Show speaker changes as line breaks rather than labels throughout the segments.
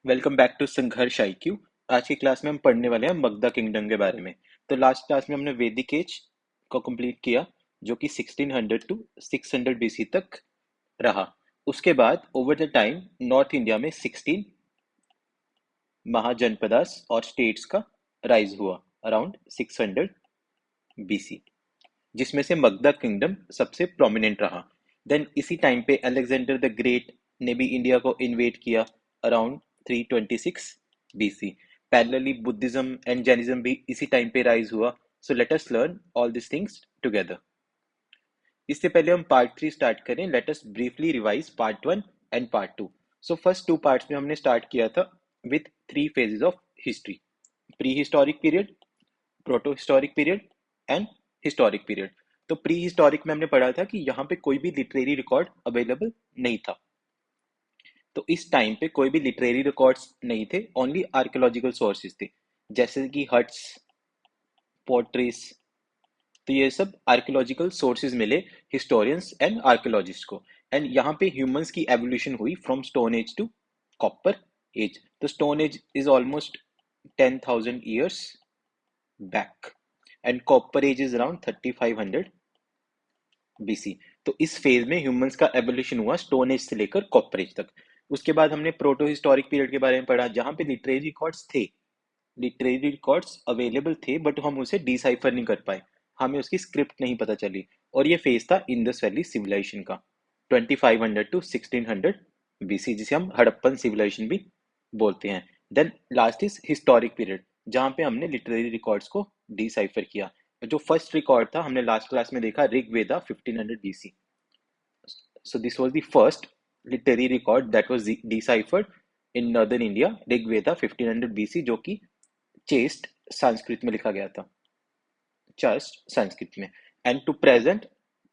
Welcome back to संघर्ष IQ. आज की क्लास में हम पढ़ने वाले हैं मगधा किंगडम के बारे में। तो लास्ट क्लास में हमने वैदिक एज को कंप्लीट किया, जो कि 1600 टू 600 बीसी तक रहा। उसके बाद over the time north India में 16 महाजनपदास और स्टेट्स का राइज हुआ अराउंड 600 बीसी, जिसमें से मगधा किंगडम सबसे प्रोमिनेंट रहा। देन इसी टाइम पे अलेक्जेंडर द ग्रेट ने भी इंडिया को इन्वेट किया around 326 BC. Parallelly Buddhism and Jainism भी इसी टाइम पे राइज हुआ। So let us learn all this things together. इससे पहले हम पार्ट 3 स्टार्ट करें, let us briefly revise part 1 and part 2। So first two parts में हमने स्टार्ट किया था with three phases of history: pre historic period, proto historic period and historic period. तो pre historic में हमने पढ़ा था कि यहाँ पे कोई भी लिटरेरी रिकॉर्ड अवेलेबल नहीं था। तो इस टाइम पे कोई भी लिटरेरी रिकॉर्ड्स नहीं थे, ओनली आर्कियोलॉजिकल सोर्सेज थे, जैसे कि हट्स, पोर्ट्रेस। तो ये सब आर्कियोलॉजिकल सोर्सेज मिले हिस्टोरियंस एंड आर्कियोलॉजिस्ट को। एंड यहाँ पे ह्यूमंस की एवोल्यूशन हुई from stone age to copper age. तो stone age is almost 10,000 years back and copper age is around 3500 BC. तो इस फेज में ह्यूमंस का एवोल्यूशन हुआ स्टोन एज से लेकर कॉपर एज तक। उसके बाद हमने प्रोटो हिस्टोरिक पीरियड के बारे में पढ़ा, जहां पे लिटरेरी रिकॉर्ड्स थे, लिटरेरी रिकॉर्ड्स अवेलेबल थे, बट हम उसे डिसाइफर नहीं कर पाए, हमें उसकी स्क्रिप्ट नहीं पता चली। और ये फेज था इंडस वैली सिविलाइजेशन का, 2500 टू 1600 बीसी, जिसे हम हड़प्पन सिविलाइजेशन भी बोलते हैं। Then last is historic period, जहां पे हमने लिटरेरी रिकॉर्ड्स को डिसाइफर किया। जो फर्स्ट रिकॉर्ड था हमने लास्ट क्लास में देखा, Rigveda 1500 BC. So this was the first literary record that was deciphered in northern India, Rigveda 1500 BC, जो कि चेस्ट संस्कृत में लिखा गया था, चेस्ट संस्कृत में। एंड टू प्रेजेंट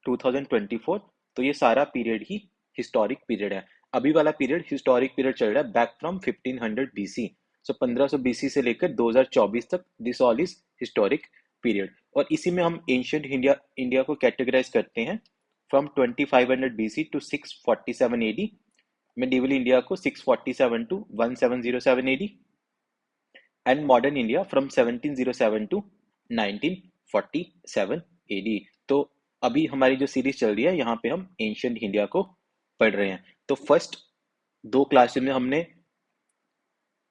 2024, तो ये सारा पीरियड ही हिस्टोरिक पीरियड है। अभी वाला पीरियड हिस्टोरिक पीरियड चल रहा है back from 1500 BC. So 1500 BC से लेकर 2024 तक, this all is historic period. और इसी में हम एंशियंट इंडिया इंडिया को कैटेगराइज करते हैं from 2500 BC to 647 AD, medieval India को 647 to 1707 AD, and modern India from 1707 to 1947 AD. तो अभी हमारी जो सीरीज चल रही है, यहाँ पे हम एंशियंट इंडिया को पढ़ रहे हैं। तो फर्स्ट दो क्लासेस में हमने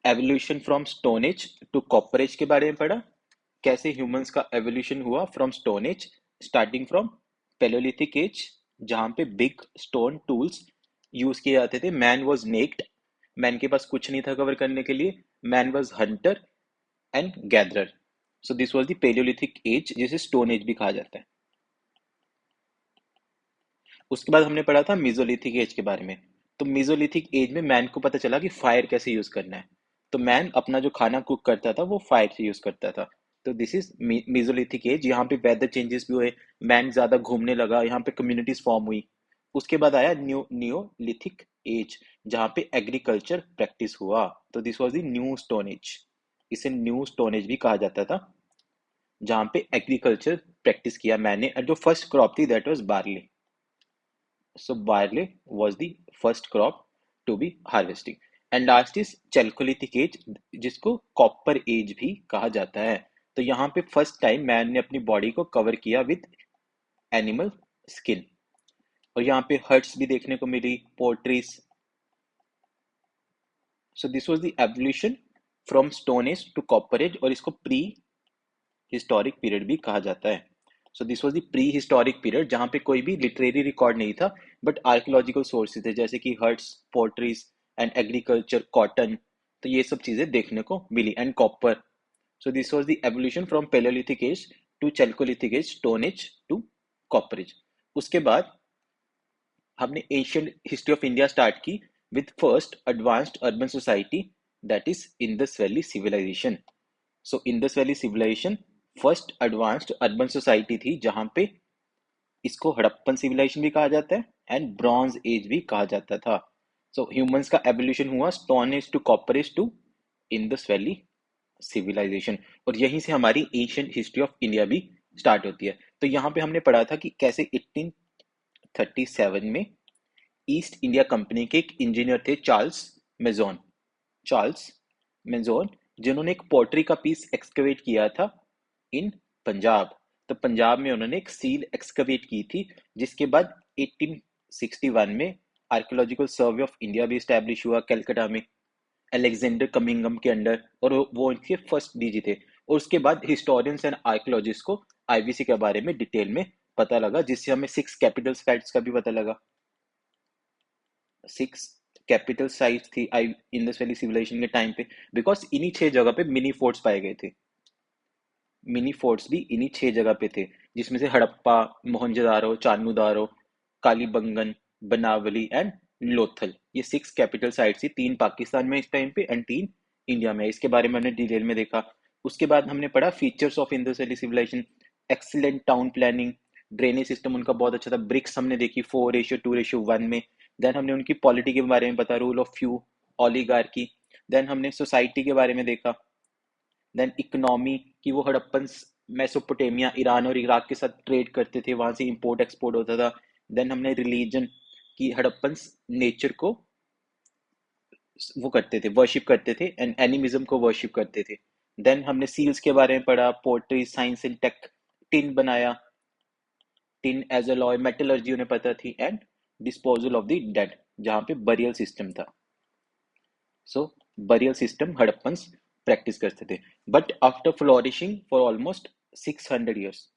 evolution from stone age to copper age के बारे में पढ़ा, कैसे ह्यूमंस का एवोल्यूशन हुआ from stone age, starting from palaeolithic age, जहां पे बिग स्टोन टूल्स यूज किए जाते थे। मैन वाज नेक्ड, मैन के पास कुछ नहीं था कवर करने के लिए। Man was hunter and gatherer. So this was the palaeolithic age, जिसे स्टोन एज भी कहा जाता है। उसके बाद हमने पढ़ा था मेसोलिथिक एज के बारे में। तो मेसोलिथिक एज में मैन को पता चला कि फायर कैसे यूज करना है। तो मैन अपना जो खाना कुक करता था वो फायर से यूज करता था। तो दिस इज मेसोलिथिक एज। यहाँ पे वेदर चेंजेस भी हुए, मैन ज्यादा घूमने लगा, यहाँ पे कम्युनिटीज फॉर्म हुई। उसके बाद आया नियोलिथिक एज, जहाँ पे एग्रीकल्चर प्रैक्टिस हुआ। तो this was the new stone age, इसे न्यू स्टोन एज भी कहा जाता था, जहाँ पे एग्रीकल्चर प्रैक्टिस किया मैंने। और जो फर्स्ट क्रॉप थी that was barley. So barley was the first crop to be harvesting. And last is Chalcolithic age, जिसको कॉपर एज भी कहा जाता है। तो यहाँ पे फर्स्ट टाइम मैन ने अपनी बॉडी को कवर किया विद एनिमल स्किन। और यहाँ पे हर्ट्स भी देखने को मिली, potteries. So this was the evolution from stone age to copper age, और इसको प्री हिस्टोरिक पीरियड भी कहा जाता है। So this was the prehistoric period, जहां पे कोई भी लिटरेरी रिकॉर्ड नहीं था, बट आर्कियोलॉजिकल सोर्सेज थे, जैसे कि huts, potteries and agriculture, cotton. तो ये सब चीजें देखने को मिली, and copper. So this was the evolution from palaeolithic age to chalcolithic age, stone age to copper age. उसके बाद हमने Asian history of India start की with first advanced urban society, that is Indus valley civilisation. So Indus valley civilisation first advanced urban society थी, जहां पे इसको Harappan civilisation भी कहा जाता है एंड ब्रॉन्ज एज भी कहा जाता था। सो ह्यूमंस का एवोल्यूशन हुआ stone age to copper age to Indus valley civilisation. और यहीं से हमारी एशियन हिस्ट्री ऑफ इंडिया भी स्टार्ट होती है। तो यहाँ पे हमने पढ़ा था कि कैसे 1837 में ईस्ट इंडिया कंपनी के एक इंजीनियर थे, चार्ल्स मेजोन। चार्ल्स मेजोन, जिन्होंने एक पोर्ट्री का पीस एक्सकवेट किया था इन पंजाब। तो पंजाब में उन्होंने एक सील एक्सकवेट की थी, जिसके बाद 1861 में आर्कियोलॉजिकल सर्वे ऑफ इंडिया भी स्टैब्लिश हुआ कलकत्ता में, अलेक्जेंडर कमिंगम के अंडर, और वो इनके फर्स्ट डीजी थे। और उसके बाद हिस्टोरियंस एंड आर्कियोलॉजिस्ट को आईबीसी के बारे में डिटेल में पता लगा, जिससे हमें 6 कैपिटल साइट्स का भी पता लगा। 6 कैपिटल साइट्स थी आई इंडस वैली सिविलाइजेशन के टाइम पे, बिकॉज इन्हीं 6 जगह पे मिनी फोर्ट्स पाए गए थे। मिनी फोर्ट्स भी इन्हीं 6 जगह पे थे, जिसमें से हड़प्पा, मोहनजोदारो, चान्मुदारो, कालीबंगन, बनावली एंड लोथल, ये 6 कैपिटल साइट्स थी। 3 पाकिस्तान में इस टाइम पे एंड 3 इंडिया में। इसके बारे में हमने डिटेल में देखा। उसके बाद हमने पढ़ा features of Indus valley civilisation, excellent town planning, drainage system उनका बहुत अच्छा था, ब्रिक्स हमने देखी 4:2:1 में। देन हमने उनकी पॉलिटी के बारे में पता, rule of few, oligarchy. Then हमने सोसाइटी के बारे में देखा। देन इकोनॉमी की वो हड़प्पन मेसोपोटामिया, ईरान और इराक के साथ ट्रेड करते थे, वहां से इंपोर्ट एक्सपोर्ट होता था। देन हमने रिलीजन की हड़प्पन नेचर को वो करते थे, वर्शिप करते थे, एंड एनिमिज्म को वर्शिप करते थे। देन हमने सील्स के बारे में पढ़ा, pottery, science and tech, tin बनाया, tin as alloy, metallurgy उन्हें पता थी, and disposal of the dead, जहां पे बरियल सिस्टम था। So burial system Harappans practice करते थे। But after flourishing for almost 600 years,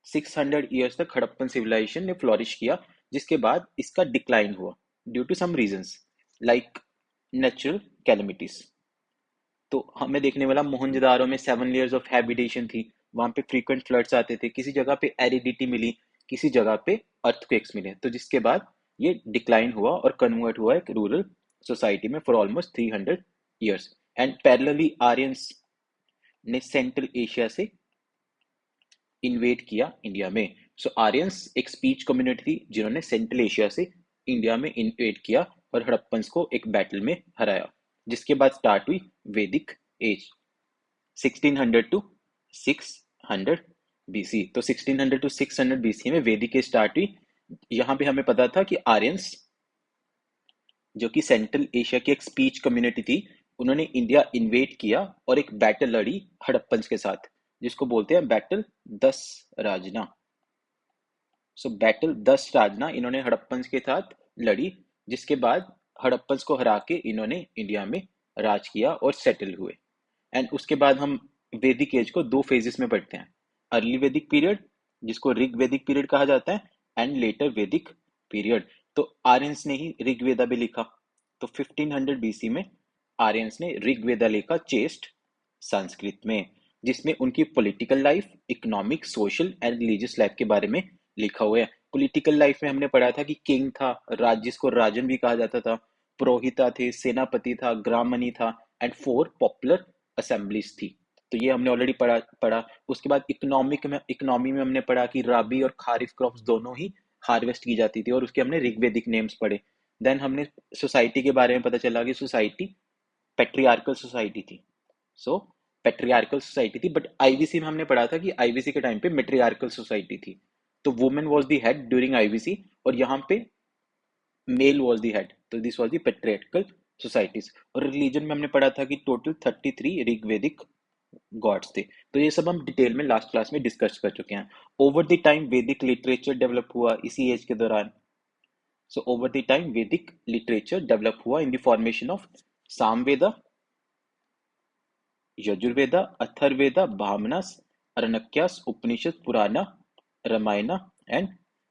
600 years तक हड़प्पन सिविलाइजेशन ने फ्लोरिश किया, जिसके बाद इसका डिक्लाइन हुआ due to some reasons like natural calamities. तो हमें देखने वाला मोहनजोदारो में 7 लेयर्स ऑफ हैबिटेशन थी, वहां पे फ्रीक्वेंट फ्लड्स आते थे, किसी जगह पे एरिडिटी मिली, किसी जगह पे अर्थक्वेक्स मिले, तो जिसके बाद ये डिक्लाइन हुआ और कन्वर्ट हुआ एक रूरल सोसाइटी में for almost 300 years. And parallelly Aryans ने सेंट्रल एशिया से इन्वेट किया इंडिया में। सो आर्यंस एक स्पीच कम्युनिटी थी, जिन्होंने सेंट्रल एशिया से इंडिया में इन्वेट किया और हड़प्पन्स को एक बैटल में हराया, जिसके बाद स्टार्ट हुई वैदिक एज 1600 टू 600 बीसी। तो 1600 टू 600 बीसी में वैदिक एज स्टार्ट हुई। यहाँ पे हमें पता था कि आर्यंस, जो कि सेंट्रल एशिया की एक स्पीच कम्युनिटी थी, उन्होंने इंडिया इन्वेट किया और एक बैटल लड़ी हड़प्पन्स के साथ, जिसको बोलते हैं बैटल 10 राजना। सो बैटल 10 राजना इन्होंने हड़प्पन्स के साथ लड़ी, जिसके बाद हड़प्पन्स को हरा के इन्होंने इंडिया में राज किया और सेटल हुए। एंड उसके बाद हम वैदिक एज को 2 फेजेस में पढ़ते हैं, अर्ली वैदिक पीरियड, जिसको ऋग वैदिक पीरियड कहा जाता है, एंड लेटर वैदिक पीरियड। तो आर्यंस ने ही ऋग्वेदा भी लिखा। तो 1500 बीसी में आर्यंस ने ऋग्वेदा लिखा चेस्ट संस्कृत में, जिसमें उनकी political life, economic, social and religious life के बारे में लिखा हुआ है। पॉलिटिकल लाइफ में हमने पढ़ा था कि किंग था, राज जिसको राजन भी कहा जाता था, पुरोहिता थे, सेनापति था, ग्रामनी था, एंड 4 पॉपुलर असेंबलीज थी। तो ये हमने ऑलरेडी पढ़ा। उसके बाद इकोनॉमी में हमने पढ़ा कि राबी और खारिफ क्रॉप्स दोनों ही हार्वेस्ट की जाती थी, और उसके हमने ऋग्वेदिक नेम्स पढ़े। देन हमने सोसाइटी के बारे में पता चला कि सोसाइटी पेट्रियार्कल सोसाइटी थी। सो पेट्रियार्कल सोसाइटी थी, बट आईवीसी में हमने पढ़ा था कि आईवीसी के टाइम पे मेट्रियार्कल सोसाइटी थी। तो women was the head during IVC, और यहाँ पे मेल वॉज द हेड, तो this was the patriarchal societies. और रिलीजन में हमने पढ़ा था कि टोटल 33 ऋग्वेदिक गॉड्स थे। तो ये सब हम डिटेल में लास्ट क्लास में डिस्कस कर चुके हैं। Over the time Vedic literature develop हुआ इसी एज के दौरान। So over the time Vedic literature develop हुआ in the formation of Samaveda, Yajurveda, Atharvaveda, Brahmanas, Aranyakas, Upanishad, Purana, Ramayana and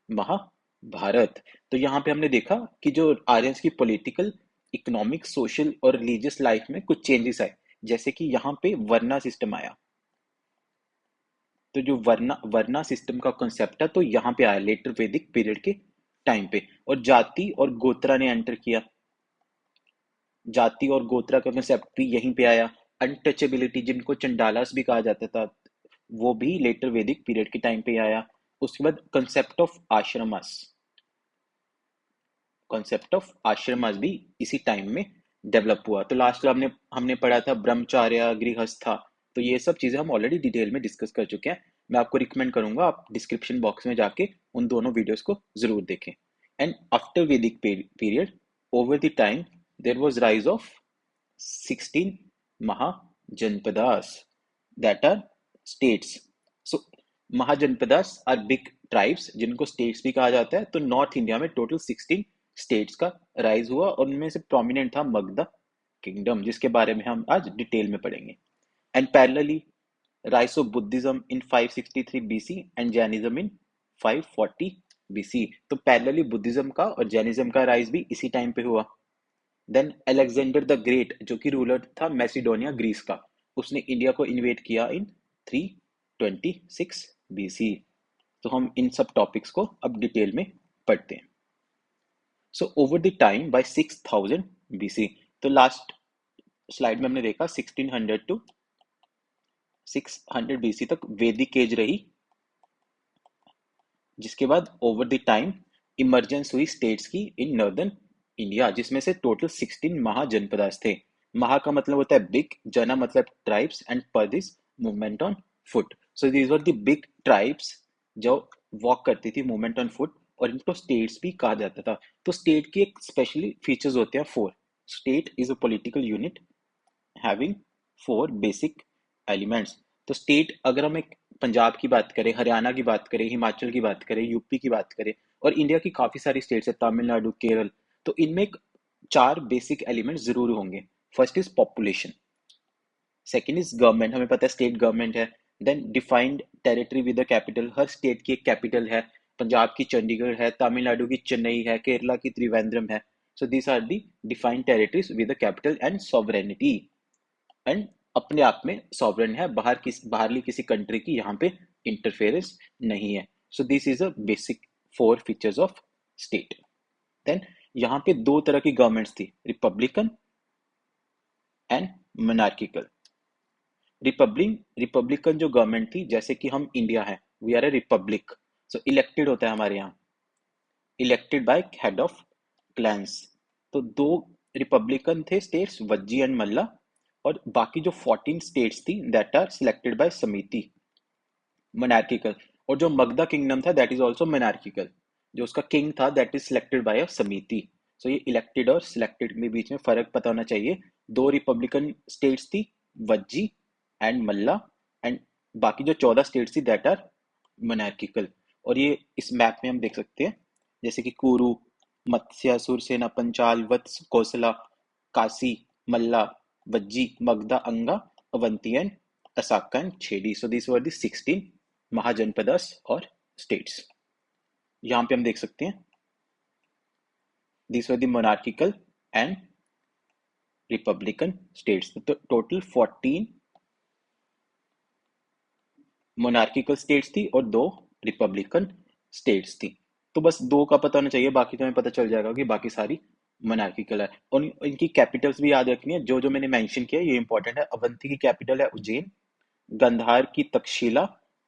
Mahabharat. तो यहाँ पे हमने देखा कि जो आर्यंस की पॉलिटिकल, इकोनॉमिक, सोशल और रिलीजियस लाइफ में कुछ चेंजेस आए, जैसे कि यहाँ पे वर्ना सिस्टम आया। तो जो वर्ना सिस्टम का कॉन्सेप्ट है, तो यहाँ पे आया लेटर वैदिक पीरियड के टाइम पे। और जाति और गोत्रा ने एंटर किया, जाति और गोत्रा का कंसेप्ट भी यहीं पे आया। अनटचेबिलिटी, जिनको चंडालास भी कहा जाता था, वो भी लेटर वैदिक पीरियड के टाइम पे आया। उसके बाद concept of ashramas, concept of ashramas भी इसी टाइम में डेवलप हुआ। तो लास्ट हमने हमने पढ़ा था ब्रह्मचार्य, गृहस्था। तो ये सब चीजें हम ऑलरेडी डिटेल में डिस्कस कर चुके हैं। मैं आपको रिकमेंड करूंगा आप डिस्क्रिप्शन बॉक्स में जाके उन दोनों वीडियोस को जरूर देखें। And after Vedic period, over the time, there was rise of 16 Mahajanpadas, that are states. So Mahajanpadas are big tribes जिनको states भी कहा जाता है. तो नॉर्थ इंडिया में टोटल 16 states का राइज हुआ और उनमें से प्रोमिनेंट था मगधा किंगडम, जिसके बारे में हम आज डिटेल में पढ़ेंगे. And parallelly rise of Buddhism in 563 BC and Jainism in 540 BC. तो पैरेलली बुद्धिज्म का और जैनिज्म का राइज भी इसी टाइम पे हुआ. देन अलेक्जेंडर द ग्रेट, जो कि रूलर था मैसिडोनिया ग्रीस का, उसने इंडिया को इन्वेट किया इन 326 BC. तो हम इन सब टॉपिक्स को अब डिटेल में पढ़ते हैं. So over the time by 6000 BC, तो लास्ट स्लाइड में हमने देखा 1600 टू 600 BC तक वैदिक एज रही, जिसके बाद ओवर द टाइम इमर्जेंस हुई स्टेट्स की इन नॉर्दर्न इंडिया, जिसमें से टोटल 16 महाजनपदास थे. महा का मतलब होता है बिग, जना मतलब ट्राइब्स एंड पदिस movement on foot. So these were the big tribes जो वॉक करती थी मूवमेंट ऑन फुट, और इनको स्टेट्स भी कहा जाता था. तो स्टेट की एक स्पेशली फीचर्स होते हैं 4. State is a political unit having 4 basic elements. तो स्टेट, अगर हम एक पंजाब की बात करें, हरियाणा की बात करें, हिमाचल की बात करें, यूपी की बात करें, और इंडिया की काफ़ी सारी स्टेट्स है, तमिलनाडु, केरल, तो इनमें एक 4 बेसिक एलिमेंट्स जरूर होंगे. First is population, second is government, हमें पता है स्टेट गवर्नमेंट है. Then defined territory with the capital, हर स्टेट की एक कैपिटल है. पंजाब की चंडीगढ़ है, तमिलनाडु की चेन्नई है, केरला की त्रिवेंद्रम है. So these are the defined territories with the capital and sovereignty, and अपने आप में सॉवरेन है, बाहरली किसी कंट्री की यहाँ पे इंटरफेरेंस नहीं है. So this is a basic 4 features of state. Then यहाँ पे 2 तरह की गवर्नमेंट्स थी, रिपब्लिकन एंड मोनार्किकल. रिपब्लिकन जो गवर्नमेंट थी, जैसे कि हम इंडिया है, we are a republic, so elected होता है हमारे यहाँ, elected by head of clans. तो 2 रिपब्लिकन थे स्टेट्स, वज्जी एंड मल्ला, और बाकी जो 14 स्टेट्स थी दैट आर सिलेक्टेड बाय समिति, मोनार्किकल. और जो मगधा किंगडम था दैट इज आल्सो मोनार्किकल, जो उसका किंग था दैट इज सिलेक्टेड बाय अ समिति. सो ये इलेक्टेड और सिलेक्टेड के बीच में फर्क पता होना चाहिए. 2 रिपब्लिकन स्टेट्स थी, वज्जी एंड मल्ला, एंड बाकी जो 14 स्टेट्स थी दैट आर मोनार्किकल. और ये इस मैप में हम देख सकते हैं, जैसे कि कुरु, मत्स्य, सुरसेना, पंचाल, वत्स, कोसला, काशी, मल्ला, वज्जी, मगधा, अंगा, Avanti and Osaka and Chhedi. So this were the 16 mahajanapadas और स्टेट्स. यहाँ पे हम देख सकते हैं this were the monarchical and Republican states. तो टोटल 14 मोनार्किकल स्टेट्स थी और 2 रिपब्लिकन स्टेट्स थी. तो बस 2 का पता होना चाहिए, बाकी तो हमें पता चल जाएगा कि बाकी सारी मोनार्किकल है. और इनकी कैपिटल्स भी याद रखनी है, जो जो मैंने मेंशन किया ये इंपॉर्टेंट है. अवंती की कैपिटल है उज्जैन, गंधार की तक्षशिला,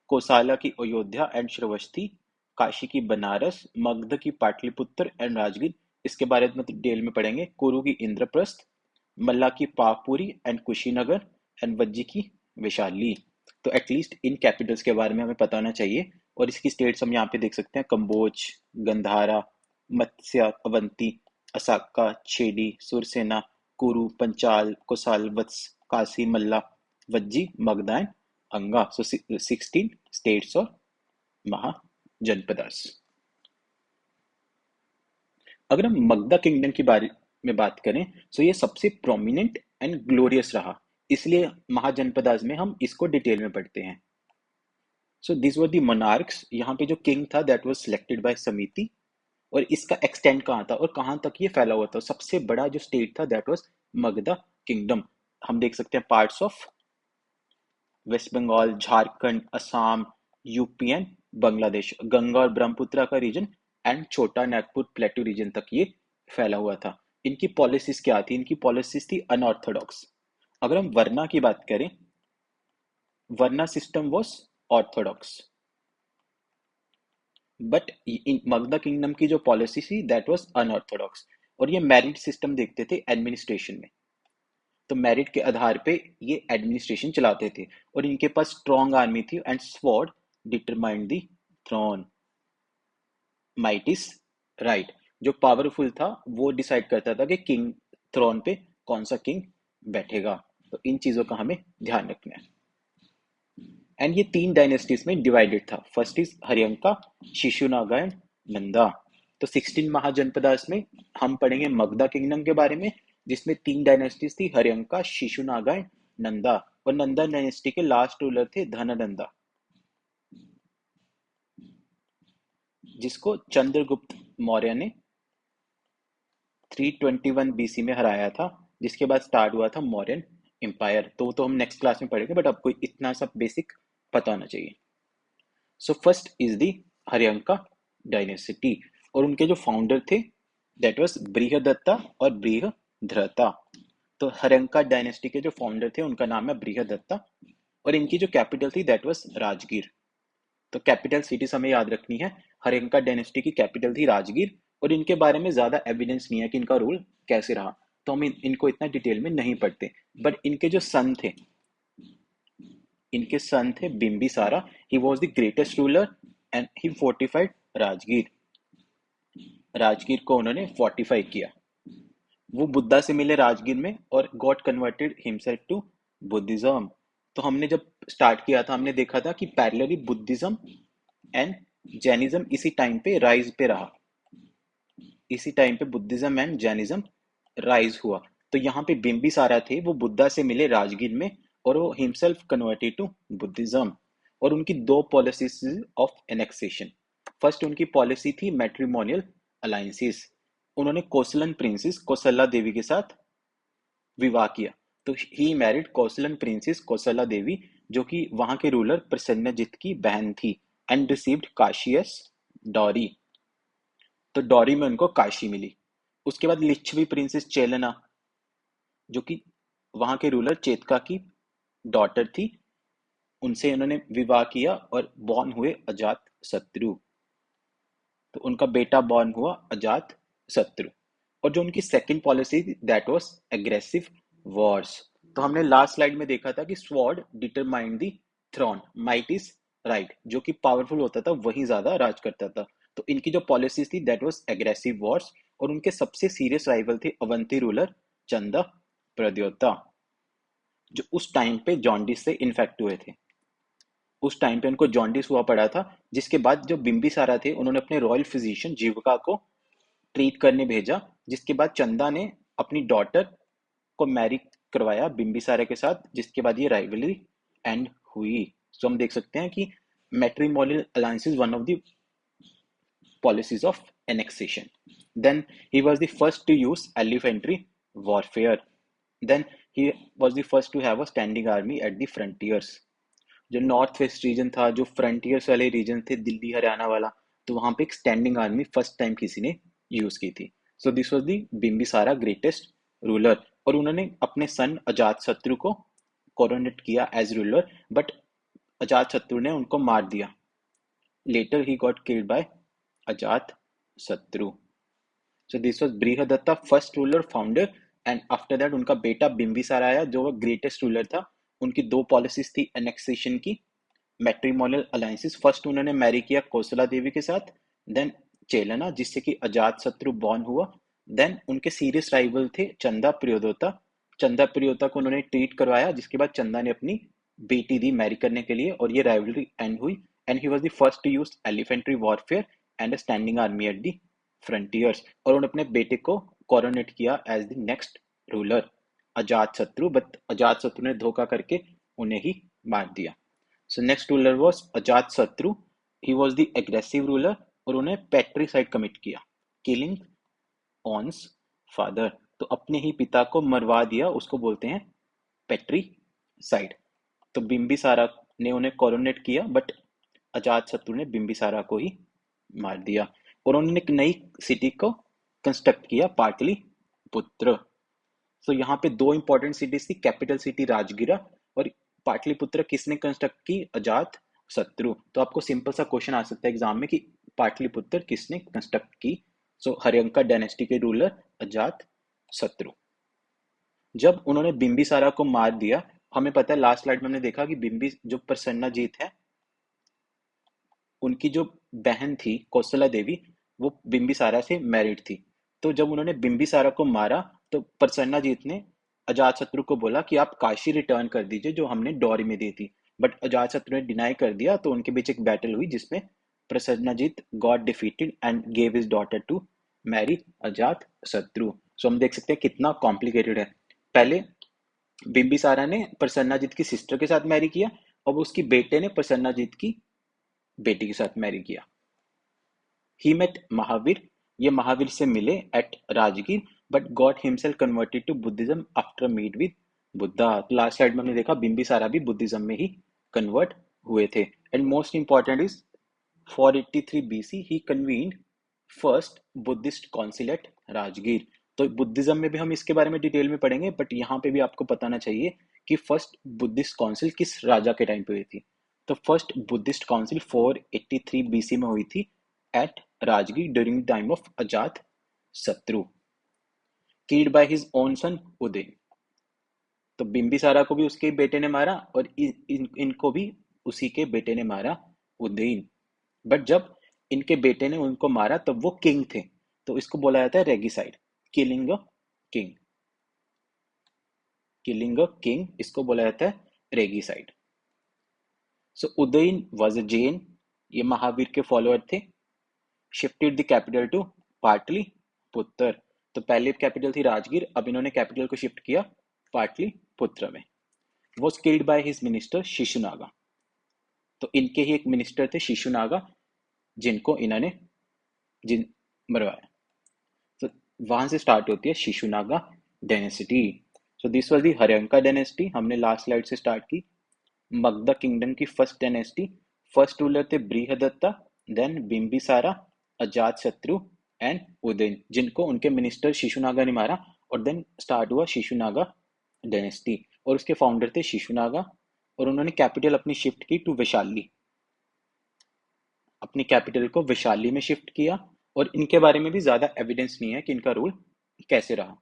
कोसाला की अयोध्या एंड श्रावस्ती, काशी की बनारस, मगध की पाटलिपुत्र एंड राजगीर, इसके बारे में डिटेल में पढ़ेंगे. कुरु की इंद्रप्रस्थ, मल्ला की पावपुरी एंड कुशीनगर, एंड वज्जी की वैशाली. तो एटलीस्ट इन कैपिटल्स के बारे में हमें पता होना चाहिए. और इसकी स्टेट्स हम यहाँ पे देख सकते हैं, कंबोज, गंधारा, मत्स्य, अवंती, असाका, छेदी, सुरसेना, कुरु, पंचाल, कोसाल, वत्स, काशी, मल्ला, वज्जी, मगधा एंड अंगा. सो 16 स्टेट्स और महाजनपदास. अगर हम मगधा किंगडम के बारे में बात करें, तो ये सबसे प्रोमिनेंट एंड ग्लोरियस रहा, इसलिए महाजनपदास में हम इसको डिटेल में पढ़ते हैं. So this were the monarchs. यहाँ पे जो किंग था दैट वाज सिलेक्टेड बाय समिति, और इसका एक्सटेंड कहाँ था और कहाँ तक ये फैला हुआ था. सबसे बड़ा जो स्टेट था दैट वाज मगधा किंगडम. हम देख सकते हैं parts of West Bengal, Jharkhand, Assam, UP and Bangladesh, Ganga और ब्रह्मपुत्र का रीजन एंड छोटा नागपुर प्लेटू रीजन तक ये फैला हुआ था. इनकी पॉलिसीज क्या थी? इनकी पॉलिसीज थी अनऑर्थोडॉक्स. अगर हम वर्ना की बात करें, varna system was orthodox, but in Magadha kingdom की जो पॉलिसी थी दैट वाज अनऑर्थोडॉक्स. और ये मेरिट सिस्टम देखते थे एडमिनिस्ट्रेशन में. तो मेरिट के आधार पे ये एडमिनिस्ट्रेशन चलाते थे, और इनके पास स्ट्रॉन्ग आर्मी थी and sword determined the throne. Might is right, जो पावरफुल था वो डिसाइड करता था कि किंग थ्रोन पे कौन सा किंग बैठेगा। तो इन चीजों का हमें ध्यान रखना है। एंड ये 3 डायनेस्टीज में डिवाइडेड था। First is Haryanka, Shishunaga and Nanda. तो 16 महाजनपदास में हम पढ़ेंगे मगधा किंगडम के बारे में, जिसमें 3 डायनेस्टीज थी, हर्यंका, शिशुनागा एंड नंदा। और नंदा डायनेस्टी के लास्ट रूलर थे धननंदा, जिसको चंद्रगुप्त मौर्य ने 321 बीसी में हराया था, जिसके बाद स्टार्ट हुआ था मौर्यन एम्पायर। तो हम नेक्स्ट क्लास में पढ़ेंगे, बट आपको इतना सब बेसिक पता होना चाहिए। So first is the Haryanka dynasty, और उनके जो फाउंडर थे दैट वाज बृहदत्ता और बृहद्रथा। तो हर्यंका डायनेस्टी के जो फाउंडर थे उनका नाम है बृहदत्ता, और इनकी जो कैपिटल थी दैट वाज राजगीर। तो कैपिटल सिटीज हमें याद रखनी है। हर्यंका डायनेस्टी की कैपिटल थी राजगीर, और इनके बारे में ज्यादा एविडेंस नहीं है कि इनका रूल कैसे रहा, तो हम इनको इतना डिटेल में नहीं पढ़ते। बट इनके जो सन थे, इनके सन थे Bimbisara. He was the greatest ruler and he fortified Rajgir. Rajgir को उन्होंने फोर्टिफाई किया। वो बुद्धा से मिले राजगीर में और got converted himself to Buddhism. तो हमने जब स्टार्ट किया था हमने देखा था कि पैरेलली बुद्धिज्म एंड जैनिज्म इसी टाइम पे राइज पे रहा। इसी टाइम पे बुद्धिज्म एंड जैनिज्म राइज हुआ। तो यहाँ पे बिम्बिसारा थे, वो बुद्धा से मिले राजगीर में, और वो हिमसेल्फ कन्वर्टेड टू बुद्धिज्म। और उनकी दो पॉलिसीज ऑफ एनेक्सेशन। फर्स्ट उनकी पॉलिसी थी मैट्रिमोनियल अलायंसेस। उन्होंने कोसलन प्रिंसेस कौशल्या देवी के साथ विवाह किया। तो he married कौशलन princess Kaushalya Devi, जो कि वहां के रूलर प्रसन्नजित की बहन थी, एंड रिसीव्ड काशियस डॉरी। तो डॉरी में उनको काशी मिली। उसके बाद लिच्छवी प्रिंसेस चेलना, जो कि वहां के रूलर चेतका की डॉटर थी, उनसे उन्होंने विवाह किया और बॉर्न हुए अजात शत्रु। तो उनका बेटा बॉर्न हुआ अजात शत्रु। और जो उनकी सेकंड पॉलिसी थी दैट वाज एग्रेसिव वॉर्स। तो हमने लास्ट स्लाइड में देखा था कि sword determine the throne, might is right. जो कि पावरफुल होता था वही ज्यादा राज करता था। तो इनकी जो पॉलिसीज थी दैट वाज एग्रेसिव वॉर्स। और उनके सबसे सीरियस राइवल थे अवंती रूलर चंदा प्रद्योता, जो उस टाइम पे जॉन्डिस से इन्फेक्ट हुए थे। उस टाइम पे उनको जॉन्डिस हुआ पड़ा था, जिसके बाद जो बिम्बिसारा थे उन्होंने अपने रॉयल फिजिशियन जीविका को ट्रीट करने भेजा, जिसके बाद चंदा ने अपनी डॉटर को मैरी करवाया बिम्बिसारा के साथ, जिसके बाद ये राइवलरी एंड हुई। सो हम देख सकते हैं कि matrimonial alliance is one of the policies of annexation. Then he was the first to use elephantry warfare. Then he was the first to have a standing army at the frontiers. जो north west region था, जो frontiers वाले reason थे, दिल्ली हरियाणा वाला, तो वहां पे एक स्टैंडिंग आर्मी फर्स्ट टाइम किसी ने यूज की थी। सो this was the Bimbisara greatest ruler. और उन्होंने अपने सन अजात शत्रु को कोरोनेट किया एज रूलर, बट अजात शत्रु ने उनको मार दिया। Later he got killed by Ajatashatru. So this was Brihadatta first ruler founder, and after that उनका बेटा बिम्बिसार आया, जो वो ग्रेटेस्ट रूलर था। उनकी दो पॉलिसीज थी एनेक्सेशन की, मैट्रिमोनियल अलायंसेस। फर्स्ट उन्होंने मैरी किया कौशला देवी के साथ, देन चेलना, जिससे कि अजात शत्रु बॉर्न हुआ। देन उनके सीरियस राइवल थे चंदा प्रियोदोता। चंदा प्रियोदोता को उन्होंने ट्रीट करवाया, जिसके बाद चंदा ने अपनी बेटी दी मैरी करने के लिए, और ये राइवलरी एंड हुई। And he was the first to use elephantry warfare and a standing army at the frontiers. और उन्होंने अपने बेटे को कोरोनेट किया एज द नेक्स्ट रूलर अजात शत्रु, बट अजात शत्रु ने धोखा करके उन्हें ही मार दिया। सो नेक्स्ट रूलर वाज अजात शत्रु। ही वाज द एग्रेसिव रूलर, और उन्हें पैट्रिसाइड कमिट किया, किलिंग ऑन्स फादर। तो अपने ही पिता को मरवा दिया, उसको बोलते हैं पैट्रिसाइड। तो बिम्बिसारा ने उन्हें कोरोनेट किया, बट अजात शत्रु ने बिम्बिसारा को ही मार दिया। और उन्होंने एक नई सिटी को कंस्ट्रक्ट किया, पाटलिपुत्र। सो यहाँ पे दो इंपॉर्टेंट सिटीज थी, कैपिटल सिटी राजगिरा और पाटलिपुत्र किसने कंस्ट्रक्ट की, अजात शत्रु। तो आपको सिंपल सा क्वेश्चन आ सकता है एग्जाम में कि पाटलिपुत्र किसने कंस्ट्रक्ट की। सो हर्यंका डायनेस्टी के रूलर अजात शत्रु। जब उन्होंने बिम्बिसारा को मार दिया, हमें पता है लास्ट स्लाइड में हमने देखा कि बिम्बी जो प्रसन्नजीत है, उनकी जो बहन थी कौशला देवी, वो बिम्बिसारा से मैरिड थी। तो जब उन्होंने बिम्बिसारा को मारा, तो प्रसन्नजीत ने अजातशत्रु को बोला कि आप काशी रिटर्न कर दीजिए जो हमने डॉरी में दी थी, बट अजातशत्रु ने डिनाई कर दिया। तो उनके बीच एक बैटल हुई जिसमें Prasannajit got defeated and gave his daughter to marry Ajatashatru. सो हम देख सकते हैं कितना कॉम्प्लिकेटेड है। पहले बिंबिसारा ने प्रसन्नाजीत की सिस्टर के साथ मैरी किया, अब उसकी बेटे ने प्रसन्नाजीत की बेटी के साथ मैरी किया। ही मेट महावीर, ये महावीर से मिले at Rajgir, but got himself converted to Buddhism after meet with Buddha. तो लास्ट स्लाइड में हमने देखा बिंबिसारा भी बुद्धिज्म में ही कन्वर्ट हुए थे। And most important is 483 BC he convened first Buddhist council at Rajgir. तो बुद्धिज्म में भी हम इसके बारे में डिटेल में पढ़ेंगे, बट यहाँ पे भी आपको बताना चाहिए कि फर्स्ट बुद्धिस्ट काउंसिल किस राजा के टाइम पे हुई थी। तो फर्स्ट बुद्धिस्ट काउंसिल 483 BC में हुई थी at Rajgir during the time of Ajatashatru, killed by his own son Uday. तो बिंबिसारा को भी उसके बेटे ने मारा और इनको भी उसी के बेटे ने मारा, उदयन। बट जब इनके बेटे ने उनको मारा तब वो किंग थे, तो इसको बोला जाता है regicide, killing a king. Killing a king इसको बोला जाता है regicide. So Udayan was a Jain, ये महावीर के फॉलोअर थे। Shifted the capital to Pataliputra, तो पहले कैपिटल थी राजगीर, अब इन्होंने कैपिटल को शिफ्ट किया पाटलिपुत्र में। Was killed by his minister Shishunaga, तो इनके ही एक मिनिस्टर थे शिशुनागा जिनको इन्होंने जिन मरवाया। तो वहां से स्टार्ट होती है Shishunaga dynasty. So this was the Haryanka dynasty, हमने लास्ट स्लाइड से स्टार्ट की। मगधा किंगडम की फर्स्ट डायनेस्टी, फर्स्ट रूलर थे बृहदत्ता, देन बिंबिसारा, अजातशत्रु एंड उदयन, जिनको उनके मिनिस्टर शिशुनागा ने मारा। और देन स्टार्ट हुआ शिशुनागा डायनेस्टी, और उसके फाउंडर थे शिशुनागा, और उन्होंने कैपिटल अपनी शिफ्ट की टू वैशाली, अपनी कैपिटल को वैशाली में शिफ्ट किया। और इनके बारे में भी ज्यादा एविडेंस नहीं है कि इनका रूल कैसे रहा।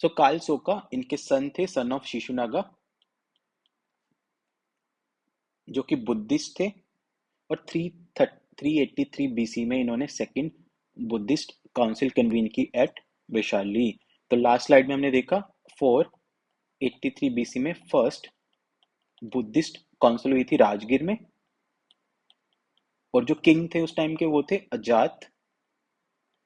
सो काल सोका इनके सन थे, सन ऑफ शिशुनागा, जो कि बुद्धिस्ट थे। और 383 BC में इन्होंने सेकंड बुद्धिस्ट काउंसिल कन्वीन की एट वैशाली। तो लास्ट स्लाइड में हमने देखा 483 BC में फर्स्ट बुद्धिस्ट काउंसिल हुई थी राजगीर में, और जो किंग थे उस टाइम के वो थे अजात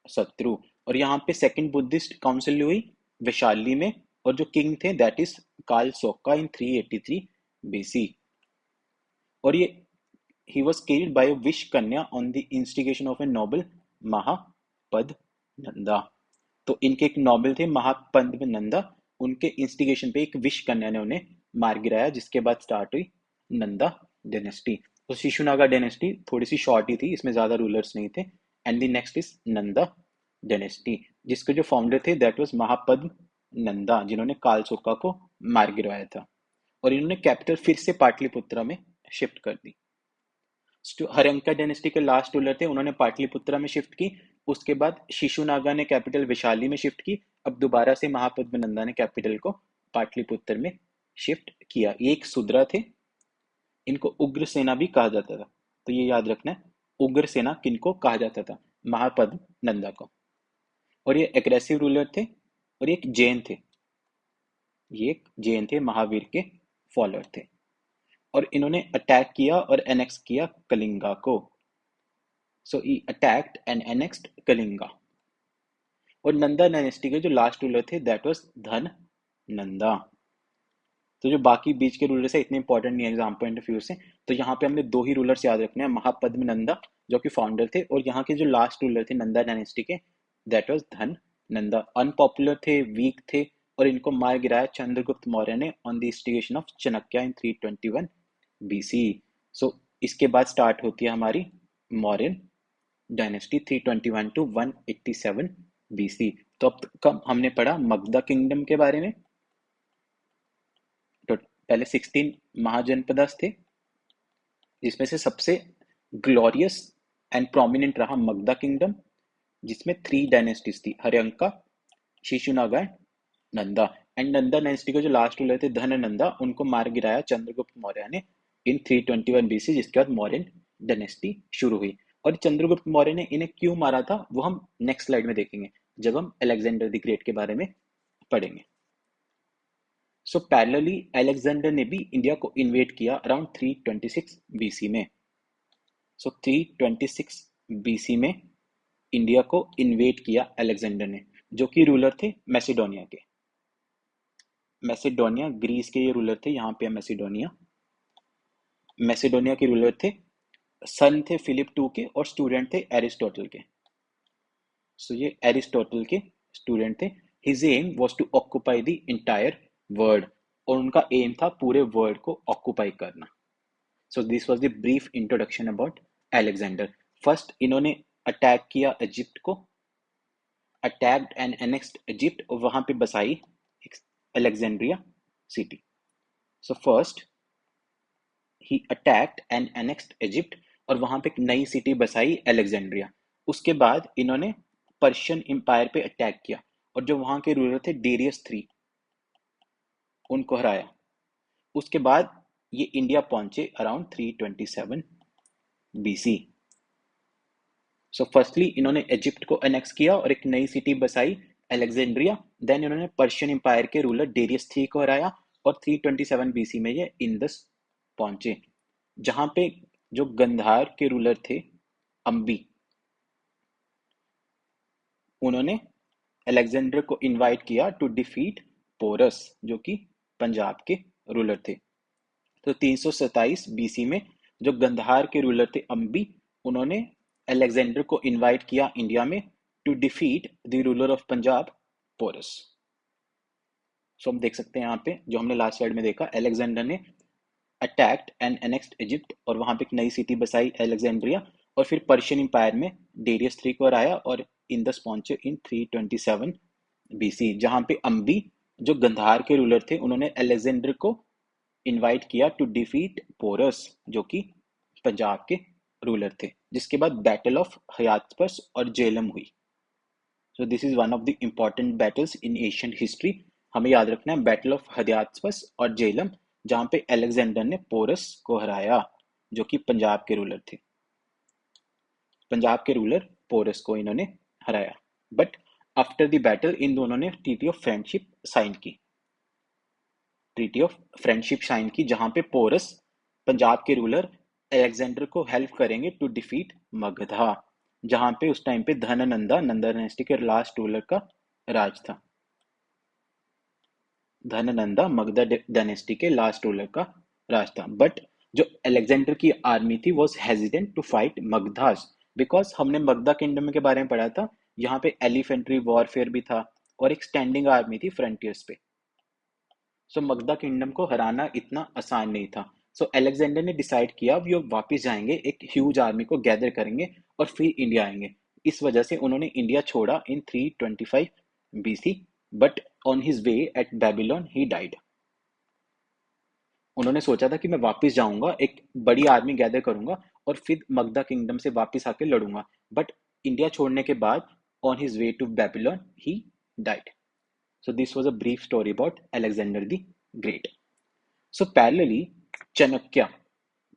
शत्रु। और यहाँ पे सेकंड बुद्धिस्ट काउंसिल हुई वैशाली में, और जो किंग थे दैट इज काल सोका इन 383 BC। और ये he was killed by a wish कन्या on the instigation of a noble महापद Nanda. तो इनके एक नोबल थे महापद नंदा, उनके इंस्टिगेशन पे एक विश कन्या ने उन्हें मार गिराया, जिसके बाद स्टार्ट हुई नंदा डायनेस्टी। तो शिशुनागा डायनेस्टी थोड़ी सी शॉर्ट ही थी, इसमें ज्यादा रूलर्स नहीं थे। And the next is Nanda dynasty, जिसके जो फाउंडर थे दैट वाज महापद नंदा, जिन्होंने कालसोका को मार गिरवाया था। और इन्होंने कैपिटल फिर से पाटलिपुत्रा में शिफ्ट कर दी। हर्यंका डायनेस्टी के लास्ट रूलर थे, उन्होंने पाटलिपुत्रा में शिफ्ट की। उसके बाद शिशुनागा ने कैपिटल वैशाली में शिफ्ट की। अब दोबारा से महापद्मनंदा ने कैपिटल को पाटलिपुत्र में शिफ्ट किया। ये एक सुद्रा थे, इनको उग्र सेना भी कहा जाता था, तो ये याद रखना है उग्र सेना किनको कहा जाता था, महापद्मनंदा को। और ये एग्रेसिव रूलर थे, और ये एक जैन थे, ये एक जैन थे, महावीर के फॉलोअर थे। और इन्होंने अटैक किया और एनेक्स किया कलिंगा को। सो ही अटैक्ड एंड एनेक्स्ड कलिंगा। और नंदा डायनेस्टी के जो लास्ट रूलर थे दैट वाज धन नंदा। तो जो बाकी बीच के रूलर्स है इतने इंपॉर्टेंट नहीं है एग्जाम पॉइंट ऑफ व्यू से, तो यहाँ पे हमने दो ही रूलर्स याद रखने हैं, महापद्म नंदा जो कि फाउंडर थे, और यहाँ के जो लास्ट रूलर थे नंदा डायनेस्टी के दैट वाज धन नंदा। अनपॉपुलर थे, वीक थे, और इनको मार गिराया चंद्रगुप्त मौर्य ने on the instigation of Chanakya in 321 BC। सो इसके बाद स्टार्ट होती है हमारी मौर्यन डायनेस्टी 321 टू 187 BC। तो अब तक हमने पढ़ा मगधा किंगडम के बारे में। तो पहले 16 महाजनपदास थे, जिसमें से सबसे ग्लोरियस एंड प्रोमिनेंट रहा मगधा किंगडम, जिसमें 3 डायनेस्टीज थी, हर्यंका, शिशुनागा, नंदा। एंड नंदा डायनेस्टी के जो लास्ट रूलर थे धन नंदा, उनको मार गिराया चंद्रगुप्त मौर्य ने इन 321 BC, जिसके बाद मौर्यन डायनेस्टी शुरू हुई। और चंद्रगुप्त मौर्य ने इन्हें क्यों मारा था वो हम नेक्स्ट स्लाइड में देखेंगे, जब हम अलेक्जेंडर द ग्रेट के बारे में पढ़ेंगे। सो पैरेलली अलेक्जेंडर ने भी इंडिया को इन्वेट किया अराउंड 326 बीसी में। सो 326 बीसी में इंडिया को इन्वेट किया अलेक्जेंडर ने, जो कि रूलर थे मैसिडोनिया के। मैसिडोनिया ग्रीस के ये रूलर थे, यहाँ पे है मैसिडोनिया। मैसिडोनिया के रूलर थे, सन थे फिलिप टू के और स्टूडेंट थे एरिस्टोटल के। सो ये एरिस्टोटल के स्टूडेंट थे। His aim was to occupy the entire world, और उनका एम था पूरे वर्ल्ड को ऑक्यूपाई करना। So this was the brief introduction about Alexander. First इन्होंने अटैक किया इजिप्ट को, अटैक्ड एंड एनेक्स्ड इजिप्ट, और वहां पे बसाई Alexandria city. So first he attacked and annexed Egypt, और वहां पे एक नई सिटी बसाई अलेक्जेंड्रिया। उसके बाद इन्होंने पर्शियन एम्पायर पे अटैक किया, और जो वहां के रूलर थे डेरियस थ्री, उनको हराया। उसके बाद ये इंडिया पहुंचे अराउंड 327 बीसी। सो फर्स्टली इन्होंने इजिप्ट को अनेक्स किया और एक नई सिटी बसाई अलेक्जेंड्रिया। देन इन्होंने पर्शियन एम्पायर के रूलर डेरियस थ्री को हराया, और 327 बीसी में ये इंदस पहुंचे, जहां पे जो गंधार के रूलर थे अम्बी, उन्होंने अलेक्जेंडर को इनवाइट किया टू डिफीट पोरस, जो कि पंजाब के रूलर थे। तो 327 बीसी में जो गंधार के रूलर थे अम्बी, उन्होंने अलेक्जेंडर को इनवाइट किया इंडिया में to defeat the ruler of Punjab Porus. So हम देख सकते हैं यहाँ पे जो हमने लास्ट स्लाइड में देखा, अलेक्जेंडर ने अटैक्ड एंड एनेक्स्ड इजिप्ट, और वहां पे एक नई सिटी बसाई अलेक्जेंड्रिया, और फिर पर्शियन एम्पायर में डेरियस थ्री को हराया और इंदस पहुंचे इन 327 बीसी, जहां पे अम्बी जो गंधार के रूलर थे, उन्होंने अलेक्जेंडर को इनवाइट किया टू डिफीट पोरस, जो कि पंजाब के रूलर थे, जिसके बाद बैटल ऑफ हयातपस और जेलम हुई। सो this is one of the important battles in Asian history. हमें याद रखना है बैटल ऑफ हयातपस और जेलम, जहां पे अलेक्जेंडर ने पोरस को हराया, जो कि पंजाब के रूलर थे। पंजाब के रूलर पोरस को इन्होंने हराया। बट आफ्टर द बैटल इन दोनों ने ट्रीटी ऑफ फ्रेंडशिप साइन की। ट्रीटी ऑफ फ्रेंडशिप साइन की, जहां पे पोरस पंजाब के रूलर अलेक्जेंडर को हेल्प करेंगे टू डिफीट मगधा, जहां पे उस टाइम पे धननंदा, नंदा डायनेस्टी के लास्ट रूलर का राज था। धननंदा मगधा डायनेस्टी के लास्ट रूलर का राज था। बट जो अलेक्जेंडर की आर्मी थी was hesitant to fight Magadhas, because हमने मगधा किंगडम के बारे में पढ़ा था, यहाँ पे एलिफेंट्री वॉरफेयर भी था और एक स्टैंडिंग आर्मी थी फ्रंटियर्स पे। सो मगधा किंगडम को हराना इतना आसान नहीं था। सो अलेक्जेंडर ने डिसाइड किया वो वापस जाएंगे, एक ह्यूज आर्मी को गैदर करेंगे और फिर इंडिया आएंगे। इस वजह से उन्होंने इंडिया छोड़ा इन 325 BC, but on his way at Babylon he died. उन्होंने सोचा था कि मैं वापस जाऊंगा, एक बड़ी आर्मी गैदर करूंगा और फिर मगधा किंगडम से वापस आके लड़ूंगा, बट इंडिया छोड़ने के बाद on his way to Babylon he died. So this was a brief story about Alexander the Great. So parallelly, Chanakya,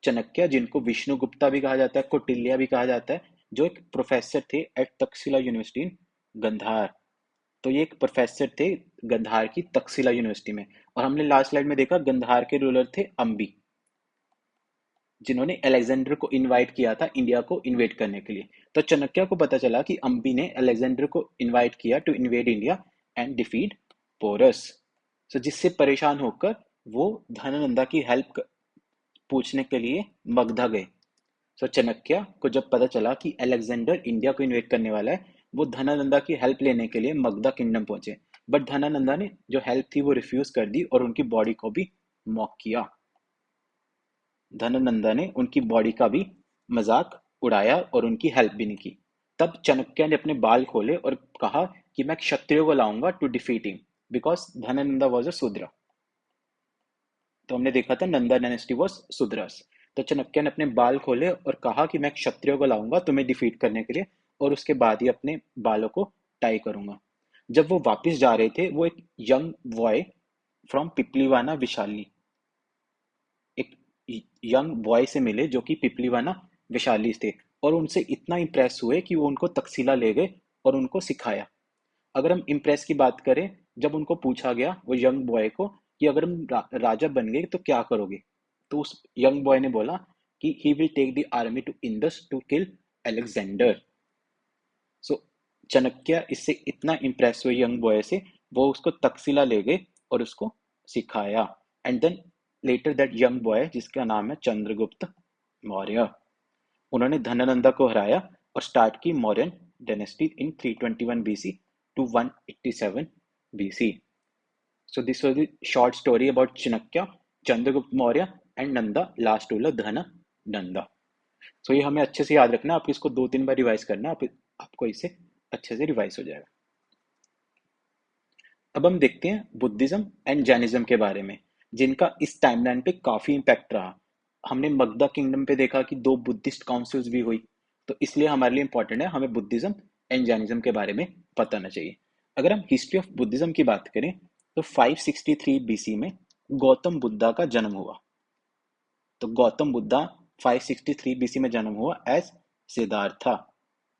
Chanakya जिनको विष्णुगुप्ता भी कहा जाता है, कौटिल्य भी कहा जाता है, जो एक प्रोफेसर थे एट तक्षशिला यूनिवर्सिटी इन गंधार। तो ये एक प्रोफेसर थे गंधार की तक्षशिला यूनिवर्सिटी में। और हमने लास्ट स्लाइड में देखा गंधार के रूलर थे अम्बी, जिन्होंने अलेक्जेंडर को इनवाइट किया था इंडिया को इन्वेट करने के लिए। तो चाणक्य को पता चला कि अम्बी ने अलेक्जेंडर को इनवाइट किया to invade India and defeat Porus. So जिससे परेशान होकर वो धननंदा की हेल्प पूछने के लिए मगधा गए। सो चाणक्य को जब पता चला कि अलेक्जेंडर इंडिया को इन्वेट करने वाला है, वो धनानंदा की हेल्प लेने के लिए मगधा किंगडम पहुंचे। बट धनानंदा ने जो हेल्प थी वो रिफ्यूज कर दी और उनकी बॉडी को भी मॉक किया। धनानंदा ने उनकी बॉडी का भी मजाक उड़ाया और उनकी हेल्प भी नहीं की। तब चाणक्य ने अपने बाल खोले और कहा कि मैं क्षत्रियो को लाऊंगा to defeat him, because Dhanananda was a Shudra. तो हमने देखा था नंदा डायनेस्टी वॉज शूद्रस। तो चाणक्य ने अपने बाल खोले और कहा कि मैं क्षत्रियो को लाऊंगा तुम्हें डिफीट करने के लिए, और उसके बाद ही अपने बालों को टाई करूंगा। जब वो वापस जा रहे थे, वो एक यंग बॉय फ्रॉम पिपलीवाना विशाली, एक यंग बॉय से मिले जो कि पिपलीवाना विशाली थे, और उनसे इतना इम्प्रेस हुए कि वो उनको तक्षशिला ले गए और उनको सिखाया। अगर हम इम्प्रेस की बात करें, जब उनको पूछा गया वो यंग बॉय को कि अगर हम राजा बन गए तो क्या करोगे? तो उस यंग बॉय ने बोला कि he will take the army to Indus to kill Alexander. So Chanakya इससे इतना इम्प्रेस हुए यंग बॉय से, वो उसको तक्षशिला ले गए और उसको सिखाया। And then later that young boy, जिसका नाम है चंद्रगुप्त मौर्य, उन्होंने धनानंदा को हराया और स्टार्ट की Mauryan dynasty in 321 BC to 187 BC. So this was the short story about Chanakya, Chandragupta Maurya and Nanda, last ruler Dhanananda. So ये हमें अच्छे से याद रखना, आप इसको 2-3 बार रिवाइज करना, आपको इससे अच्छे से रिवाइज हो जाएगा। अब हम देखते हैं बुद्धिज्म एंड जैनिज्म के बारे में, जिनका इस टाइमलाइन पे काफी इम्पैक्ट रहा। हमने मगधा किंगडम पे देखा कि 2 बुद्धिस्ट काउंसिल्स भी हुई, तो इसलिए हमारे लिए इंपॉर्टेंट है हमें बुद्धिज्म एंड जैनिज्म के बारे में पता होना चाहिए। अगर हम हिस्ट्री ऑफ बुद्धिज्म की बात करें तो 563 BC में गौतम बुद्धा का जन्म हुआ। तो गौतम बुद्धा 563 BC में जन्म हुआ एज सिद्धार्था।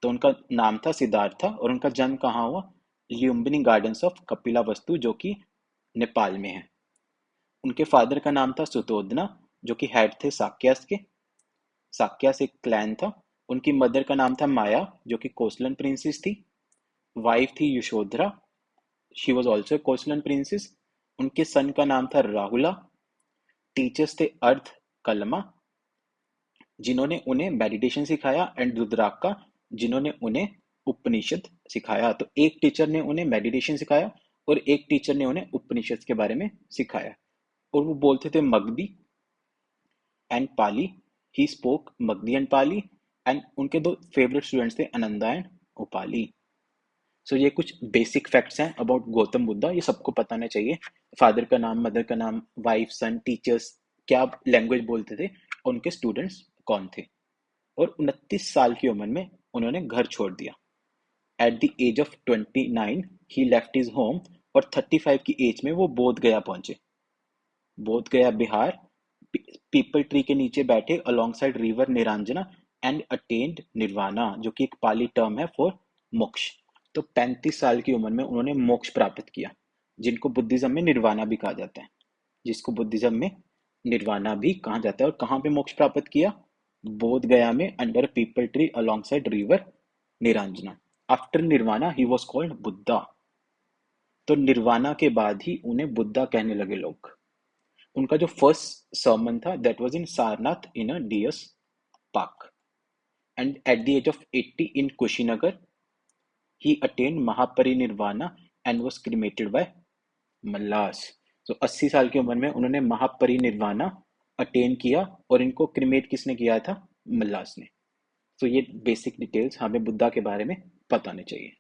तो उनका नाम था सिद्धार्था और उनका जन्म कहाँ हुआ? ल्युम्बिनी गार्डन्स ऑफ कपिलावस्तु, जो कि नेपाल में है। उनके फादर का नाम था सुतोदना, जो कि हेड थे साक्यास के। साक्यास एक क्लैन था। उनकी मदर का नाम था माया, जो कि कोसलन प्रिंसेस थी। वाइफ थी Yashodhara, she was also Kosalan princess. उनके सन का नाम था राहुला। टीचर्स थे अर्थ कलमा, जिन्होंने उन्हें मेडिटेशन सिखाया, एंड रुद्राका, जिन्होंने उन्हें उपनिषद सिखाया। तो एक टीचर ने उन्हें मेडिटेशन सिखाया और एक टीचर ने उन्हें उपनिषद के बारे में सिखाया, और वो बोलते थे Magdhi and Pali. He spoke Magdhi and Pali. And उनके 2 फेवरेट स्टूडेंट्स थे अनंदा एंड उपाली। सो ये कुछ बेसिक फैक्ट्स हैं अबाउट गौतम बुद्धा, ये सबको पता होना चाहिए। फादर का नाम, मदर का नाम, वाइफ, सन, टीचर्स, क्या लैंग्वेज बोलते थे, और उनके स्टूडेंट्स कौन थे। और 29 साल की उम्र में उन्होंने घर छोड़ दिया। At the age of 29 he left his home, और 35 की एज में वो बोध गया पहुंचे। बोध गया बिहार। पीपल ट्री के नीचे बैठे alongside river Niranjana and attend nirvana, जो कि एक पाली टर्म है फॉर मोक्ष। तो 35 साल की उम्र में उन्होंने मोक्ष प्राप्त किया, जिनको बुद्धिज्म में निर्वाणा भी कहा जाता है। जिसको बुद्धिज्म में निर्वाणा भी कहा जाता है। और कहाँ पे मोक्ष प्राप्त किया? बोध गया में, under peepal tree alongside river Niranjana. After nirvana he was called Buddha. तो निर्वाणा के बाद ही उन्हें बुद्धा कहने लगे लोग। उनका जो फर्स्ट सर्मन था that was in Sarnath in a deers park. And at the age of 80 in Kushinagar he attained Mahaparinirvana and was cremated by Mallas. तो 80 साल की उम्र में उन्होंने महापरिनिर्वाणा अटेन किया, और इनको क्रिमेट किसने किया था? मल्लास ने। तो ये बेसिक डिटेल्स हमें बुद्धा के बारे में पता होने चाहिए।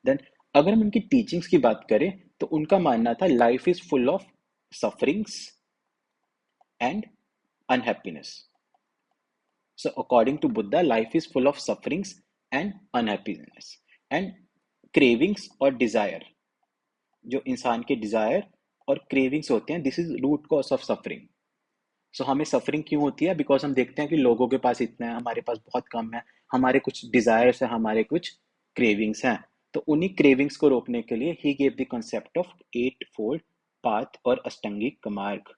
देन अगर हम उनकी टीचिंग्स की बात करें तो उनका मानना था life is full of sufferings and unhappiness. So according to Buddha, life is full of sufferings and unhappiness and cravings और desire। जो इंसान के डिजायर और क्रेविंग्स होते हैं, this is root cause of suffering. So हमें सफरिंग क्यों होती है? बिकॉज हम देखते हैं कि लोगों के पास इतना है, हमारे पास बहुत कम है। हमारे कुछ डिजायर्स है, हमारे कुछ क्रेविंग्स हैं। तो उन्हीं क्रेविंग्स को रोकने के लिए he gave the concept of 8 fold path और अष्टांगिक मार्ग।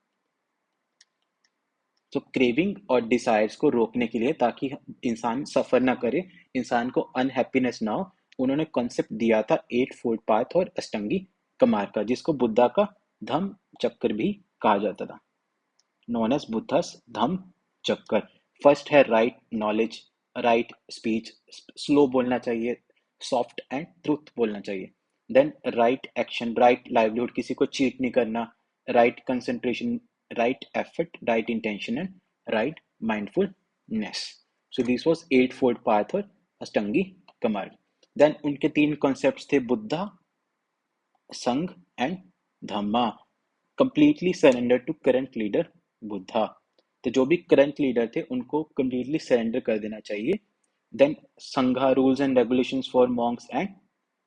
तो क्रेविंग और डिजायर्स को रोकने के लिए, ताकि इंसान सफर ना करे, इंसान को अनहैप्पीनेस ना हो, उन्होंने कॉन्सेप्ट दिया था 8 फोल्ड पाथ और अष्टांगी मार्ग का, जिसको बुद्धा का धम्म चक्र भी कहा जाता था। नोन एज बुद्धास धम्म चक्र। फर्स्ट है right knowledge, right speech, slow बोलना चाहिए, सॉफ्ट एंड ट्रूथ बोलना चाहिए। Then right action, right livelihood, किसी को चीट नहीं करना, right concentration, right effort, right intention and right mindfulness. So this was eightfold path और अष्टांगी मार्ग। Then उनके 3 concepts थे Buddha, Sangh and Dhamma. Completely surrender to current leader Buddha. तो जो भी करंट लीडर थे उनको कंप्लीटली सरेंडर कर देना चाहिए। Then sangha, rules and regulations for monks and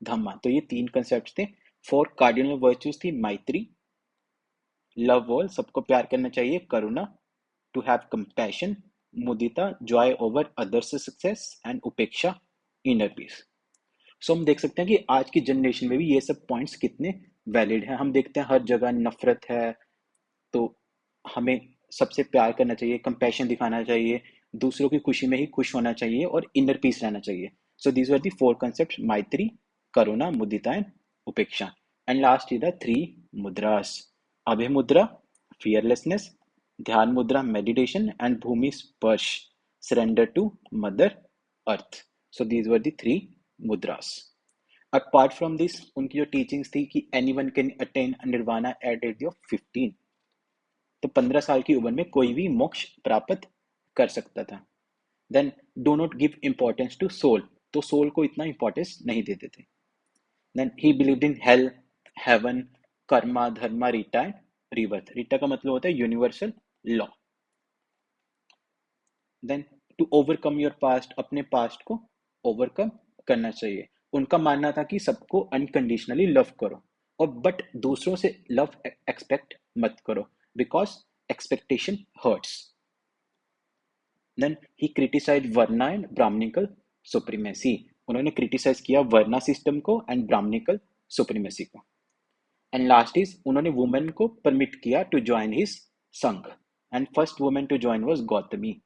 dhamma. तो ये 3 कंसेप्ट थे। 4 कार्डिनल वर्च्यूज थी मैत्री, लव ऑल, सबको प्यार करना चाहिए, karuna, to have compassion, mudita, joy over others success and upeksha, inner peace. So हम देख सकते हैं कि आज की जनरेशन में भी ये सब पॉइंट्स कितने वैलिड है। हम देखते हैं हर जगह नफरत है, तो हमें सबसे प्यार करना चाहिए, कंपैशन दिखाना चाहिए, दूसरों की खुशी में ही खुश होना चाहिए और इनर पीस रहना चाहिए। So these are the four concepts, maitri, karuna, mudita and upeksha. And last is the three mudras, abhaya mudra fearlessness, dhyana mudra meditation and bhumi sparsha surrender to mother earth. So these were the three mudras. Apart from this उनकी जो टीचिंग्स थी कि anyone can attain nirvana at age of 15, तो 15 साल की उम्र में कोई भी मोक्ष प्राप्त कर सकता था। Then do not give importance to soul, तो सोल को इतना इम्पोर्टेंस नहीं देते थे। Then he believed in hell, heaven, karma, dharma, rita and rebirth. Rita का मतलब होता है universal law. Then to overcome your past, अपने पास्ट को ओवरकम करना चाहिए। उनका मानना था कि सबको अनकंडीशनली लव करो, और बट दूसरों से लव एक्सपेक्ट मत करो, because expectation hurts. Then he criticise varna and Brahmanical supremacy, उन्होंने क्रिटिसाइज किया वर्ना सिस्टम को एंड ब्राह्मणिकल सुप्रीमेसी को। एंड लास्ट इज उन्होंने वुमेन को परमिट किया to join his Sangh, and first women to join was Gautami.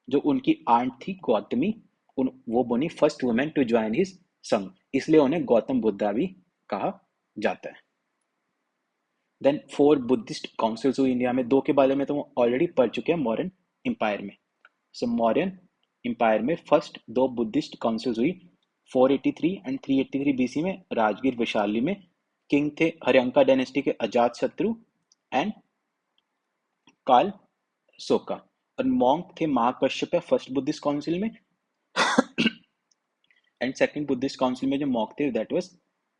जो उनकी आंट थी गौतमी, वो बनी first women to join his Sangh, इसलिए उन्हें गौतम बुद्धा भी कहा जाता है। देन फोर बुद्धिस्ट काउंसिल्स हुई इंडिया में, दो के बारे में तो ऑलरेडी पढ़ चुके हैं मौर्यन एम्पायर में। सो मौर्यन एम्पायर में फर्स्ट दो बुद्धिस्ट काउंसिल्स हुई 483 एंड 383 बीसी में राजगीर वैशाली में। किंग थे हर्यंका डायनेस्टी के अजात शत्रु एंड काल सोका, और मॉन्क थे महाकश्यप फर्स्ट बुद्धिस्ट काउंसिल में, एंड सेकंड बुद्धिस्ट काउंसिल में जो मॉन्क थे दैट वाज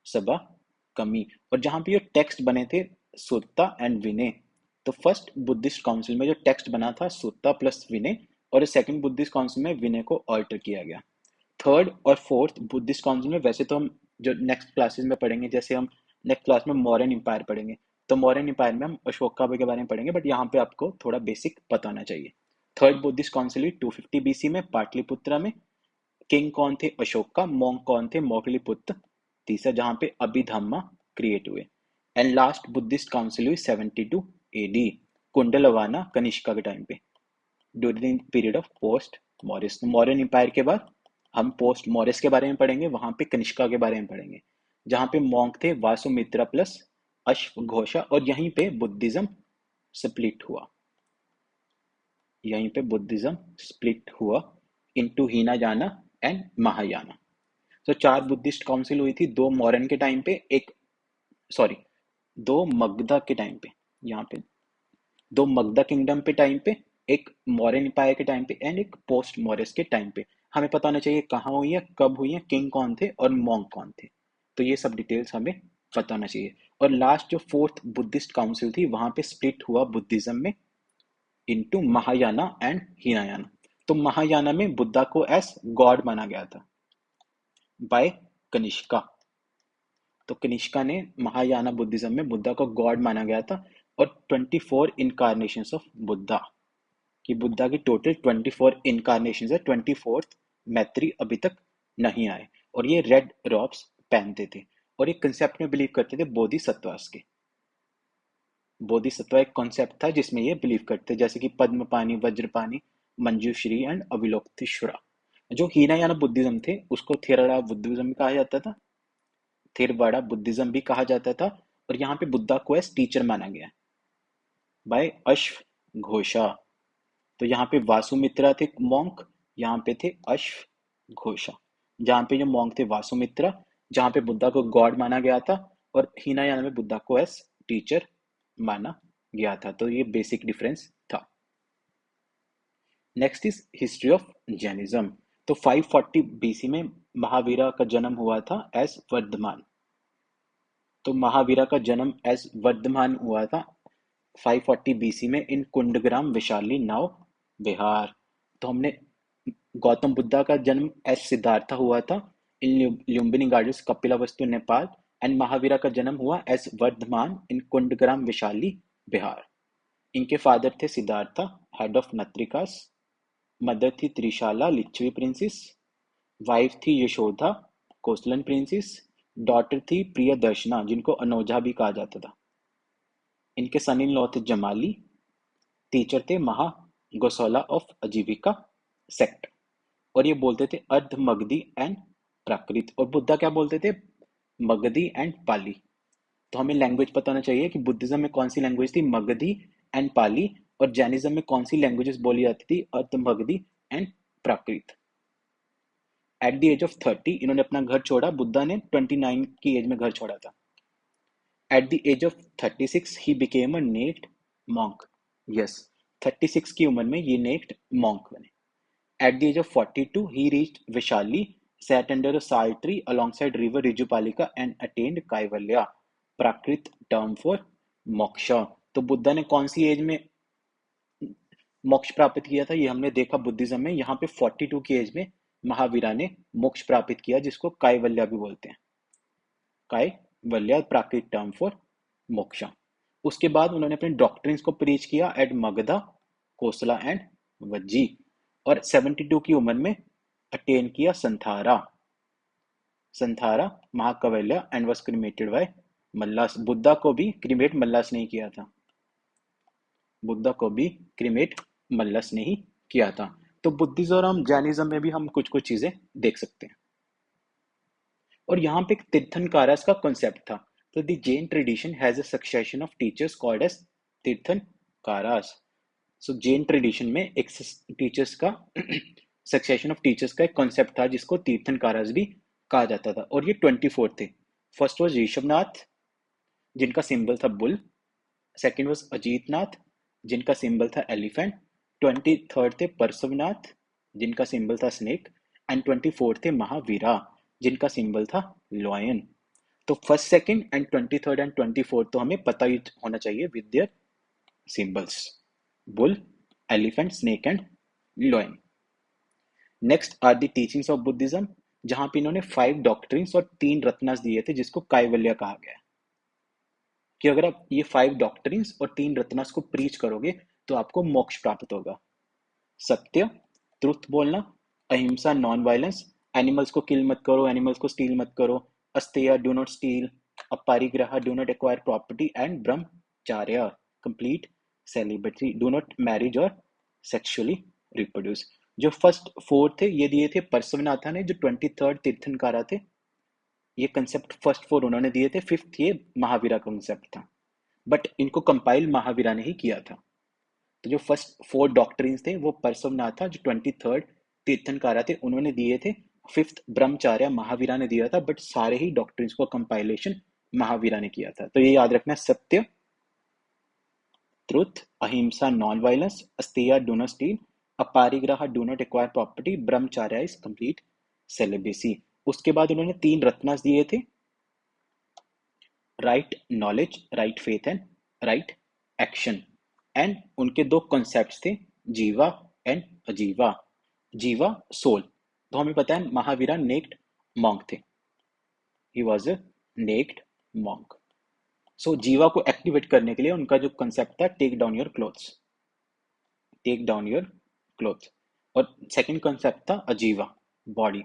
सबा कमी। और जहां पे ये टेक्स्ट बने थे सुत्ता एंड विनय, तो फर्स्ट बुद्धिस्ट काउंसिल में जो टेक्स्ट बना था सुत्ता प्लस विनय, और सेकंड बुद्धिस्ट काउंसिल में विनय को ऑल्टर किया गया। थर्ड और फोर्थ बुद्धिस्ट काउंसिल में वैसे तो हम जो नेक्स्ट क्लासेस में पढ़ेंगे, जैसे हम नेक्स्ट क्लास में मौर्यन एम्पायर पढ़ेंगे, तो मौर्यन एम्पायर में हम अशोका के बारे में पढ़ेंगे, बट यहाँ पे आपको थोड़ा बेसिक पता होना चाहिए। थर्ड बुद्धिस्ट काउंसिल हुई 250 बीसी में पाटलिपुत्रा में। किंग कौन थे अशोक का, मॉन्क कौन थे मौखलीपुत्र तीसरा, जहां पे अभिधम्मा क्रिएट हुए। एंड लास्ट बुद्धिस्ट काउंसिल हुई 72 एडी कुंडलवाना कनिष्का के टाइम पे, during period of post Mauryas. Mauryan empire के बाद हम पोस्ट मॉरिस के बारे में पढ़ेंगे, वहां पे कनिष्का के बारे में पढ़ेंगे, जहां पे मॉन्क थे वासुमित्रा प्लस अश्वघोषा, और यहीं पे बुद्धिज्म स्प्लिट हुआ, यहीं पे बुद्धिज्म स्प्लिट हुआ इनटू हीनायाना एंड महायाना। तो चार बुद्धिस्ट काउंसिल हुई थी, दो मौर्यन के टाइम पे, एक सॉरी दो मगधा के टाइम पे, यहाँ पे दो मगधा किंगडम पे टाइम पे, एक मौर्यन एम्पायर के टाइम पे एंड एक पोस्ट मॉरिस के टाइम पे। हमें पता होना चाहिए कहाँ हुई है, कब हुई है, किंग कौन थे और मॉन्क कौन थे, तो ये सब डिटेल्स हमें पता होना चाहिए। और लास्ट जो फोर्थ बुद्धिस्ट काउंसिल थी, वहां पे स्प्लिट हुआ बुद्धिज्म में इनटू महायाना एंड हीनायाना। तो महायाना में बुद्धा को एस गॉड माना गया था बाय कनिष्का, तो कनिष्का ने महायाना बुद्धिज्म में बुद्धा को गॉड माना गया था। और 24 इनकारनेशंस ऑफ बुद्धा, कि बुद्धा की टोटल 24 इनकारनेशंस है, 24th मैत्री अभी तक नहीं आए, और ये रेड रॉब्स पहनते थे, और ये कंसेप्ट में बिलीव करते थे बोधिसत्वास के। बोधिसत्व एक कॉन्सेप्ट था जिसमें ये बिलीव करते, जैसे कि पद्मपानी, वज्रपानी, मंजूश्री एंड अविलोकितेश्वरा। जो हीनायाना बुद्धिज्म थे उसको थेरावाड़ा बुद्धिज्म भी कहा जाता था, थेरवाड़ा बुद्धिज्म भी कहा जाता था, और यहाँ पे बुद्धा को एज टीचर माना गया बाय अश्व घोषा। तो यहाँ पे वासुमित्रा थे मॉन्क, यहाँ पे थे अश्व घोषा। जहाँ पे जो मॉन्क थे वासुमित्रा, जहाँ पे बुद्धा को गॉड माना गया था, और हीनायाना में बुद्धा को एज टीचर माना गया था। तो ये बेसिक डिफरेंस था। Next is history of Jainism. तो 540 बीसी में महावीरा का जन्म हुआ था एज वर्धमान। तो महावीरा का जन्म एज वर्धमान हुआ था 540 बीसी में इन कुंडग्राम वैशाली नाव बिहार। तो हमने गौतम बुद्धा का जन्म एज सिद्धार्था हुआ था इन लुम्बिनी गार्डन्स कपिलावस्तु नेपाल, एंड महावीरा का जन्म हुआ एज वर्धमान इन कुंडग्राम वैशाली बिहार। इनके फादर थे सिद्धार्था हेड ऑफ नत्रिकास, मदर थी त्रिशाला लिच्छवी प्रिंसेस, वाइफ थी यशोदा कोसलन प्रिंसेस, डॉटर थी प्रियदर्शना, जिनको अनोझा भी कहा जाता था। इनके सन इन लॉ थे जमाली। टीचर थे महा गौसौला ऑफ आजीविका सेक्ट। और ये बोलते थे अर्ध मगधी एंड प्राकृत। और बुद्धा क्या बोलते थे? मगधी एंड पाली। तो हमें लैंग्वेज पता होना चाहिए कि बुद्धिज्म में कौन सी लैंग्वेज थी, मगधी एंड पाली। और जैनिज्म में कौन सी लैंग्वेजेस बोली जाती थी, Ardha Magadhi and Prakrit. At the age of 30 इन्होंने अपना घर छोड़ा। बुद्धा ने 29 की एज में घर छोड़ा था। At the age of 36 he became a naked monk. Yes, 36 की उम्र में ये नेक्ड मॉन्क बने। At the age of 42, he reached Vaishali, sat under a sal tree alongside river Rijupalika and attained Kaivalya, Prakrit term for moksha. तो बुद्धा ने कौन सी as में मोक्ष प्राप्त किया था, ये हमने देखा बुद्धिज्म में। यहाँ पे 42 की एज में महावीरा ने मोक्ष प्राप्त किया, जिसको काइवल्य भी बोलते हैं। Kaivalya Prakrit term for moksha. उसके बाद उन्होंने अपने डॉक्ट्रिन्स को प्रीच किया एट मगधा, कोसला एंड वज्जी। और 72 की उम्र में अटेन किया santhara. Santhara mahakaivalya and was cremated by Mallas. Buddha को भी क्रीमेट मल्लास नहीं किया था। बुद्धा को भी क्रीमेट मल्लास नहीं किया था। तो बुद्धिज्म और हम जैनिज्म में भी हम कुछ कुछ चीजें देख सकते हैं। और यहाँ पे एक तीर्थंकारास का कॉन्सेप्ट था। तो the Jain tradition has a succession of teachers called as tirthankaras. So Jain tradition में एक टीचर्स का सक्सेशन ऑफ टीचर्स का एक कॉन्सेप्ट था, जिसको तीर्थंकारास भी कहा जाता था। और ये 24 थे। फर्स्ट वाज ऋषभनाथ, जिनका सिंबल था बुल। सेकंड वाज अजीतनाथ, जिनका सिंबल था एलिफेंट। 23rd थे परसवनाथ, जिनका सिंबल था स्नेक। एंड 24 थे महावीरा, जिनका सिंबल था लॉयन। तो first, second and 23rd and 24 तो हमें पता ही होना चाहिए with their symbols, bull, elephant, snake and lion. Next are the teachings of Buddhism, जहां पे इन्होंने 5 डॉक्ट्रिन्स और 3 रत्नास दिए थे, जिसको काइवल्य कहा गया है। कि अगर आप ये 5 डॉक्ट्रिन्स और 3 रत्नास को प्रीच करोगे तो आपको मोक्ष प्राप्त होगा। सत्य, ट्रुथ बोलना, अहिंसा, नॉन वायलेंस, एनिमल्स को किल मत करो, एनिमल्स को स्टील मत करो, asteya, do not steal, aparigraha, do not acquire property, and brahmacharya, complete celibacy, do not marriage और सेक्सुअली रिप्रोड्यूस। जो फर्स्ट 4 थे ये दिए थे परसवनाथा ने, जो 23rd तीर्थंकारा थे। ये कंसेप्ट फर्स्ट 4 उन्होंने दिए थे। 5th ये महावीरा कंसेप्ट था, बट इनको कंपाइल महावीरा ने ही किया था। तो जो फर्स्ट 4 डॉक्ट्रिन्स थे वो परसवनाथा, जो 23rd तीर्थंकारा थे, उन्होंने दिए थे। 5th ब्रह्मचार्य महावीरा ने दिया था, बट सारे ही डॉक्ट्रिन्स को कंपाइलेशन महावीरा ने किया था। तो ये याद रखना, satya, truth, ahimsa, non violence, asteya, do not steal, aparigraha, do not acquire property, brahmacharya is complete celibacy. उसके बाद उन्होंने 3 रत्नास दिए थे, right knowledge, right faith and right action. And उनके 2 कॉन्सेप्ट्स थे, जीवा एंड अजीवा। जीवा सोल। तो हमें पता है महावीरा नेक्ड मॉन्क थे। He was a naked monk. So jiva को एक्टिवेट करने के लिए उनका जो कंसेप्ट था, take down your clothes, take down your cloth. और सेकंड कंसेप्ट था ajiva, body,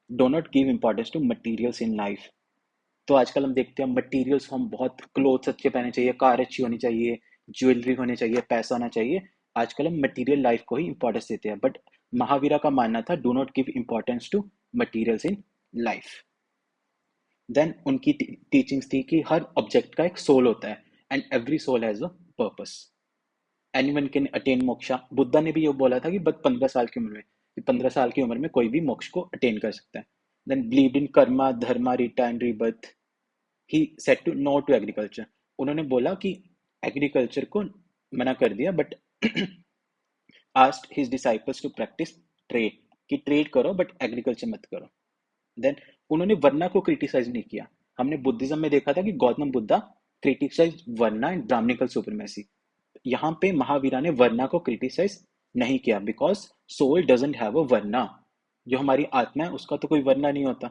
do not give importance to materials in life. तो आजकल हम देखते हैं मटेरियल्स, हम बहुत क्लोथ्स अच्छे पहने चाहिए, कार अच्छी होनी चाहिए, ज्वेलरी होनी चाहिए, पैसा होना चाहिए। आजकल हम मटेरियल लाइफ को ही इंपॉर्टेंस देते हैं, बट महावीरा का मानना था do not give importance to materials in life. Then उनकी टीचिंग्स थी कि हर ऑब्जेक्ट का एक सोल होता है and every soul has a purpose. Anyone can attain moksha. Buddha ने भी ये बोला था कि बस 15 साल की उम्र में, 15 साल की उम्र में कोई भी मोक्ष को अटेन कर सकता है। Then believed in karma, dharma, rita and rebirth. He said to no to agriculture. उन्होंने बोला कि एग्रीकल्चर को मना कर दिया, but asked his disciples to practise trade, कि ट्रेड करो बट एग्रीकल्चर मत करो। देन उन्होंने वर्ना को क्रिटिसाइज नहीं किया। हमने बुद्धिज्म में देखा था कि Gautam Buddha criticise varna and Brahmanical supremacy. यहाँ पे महावीरा ने वर्ना को क्रिटिसाइज नहीं किया, because soul doesn't have a varna. जो हमारी आत्मा है उसका तो कोई वर्ना नहीं होता।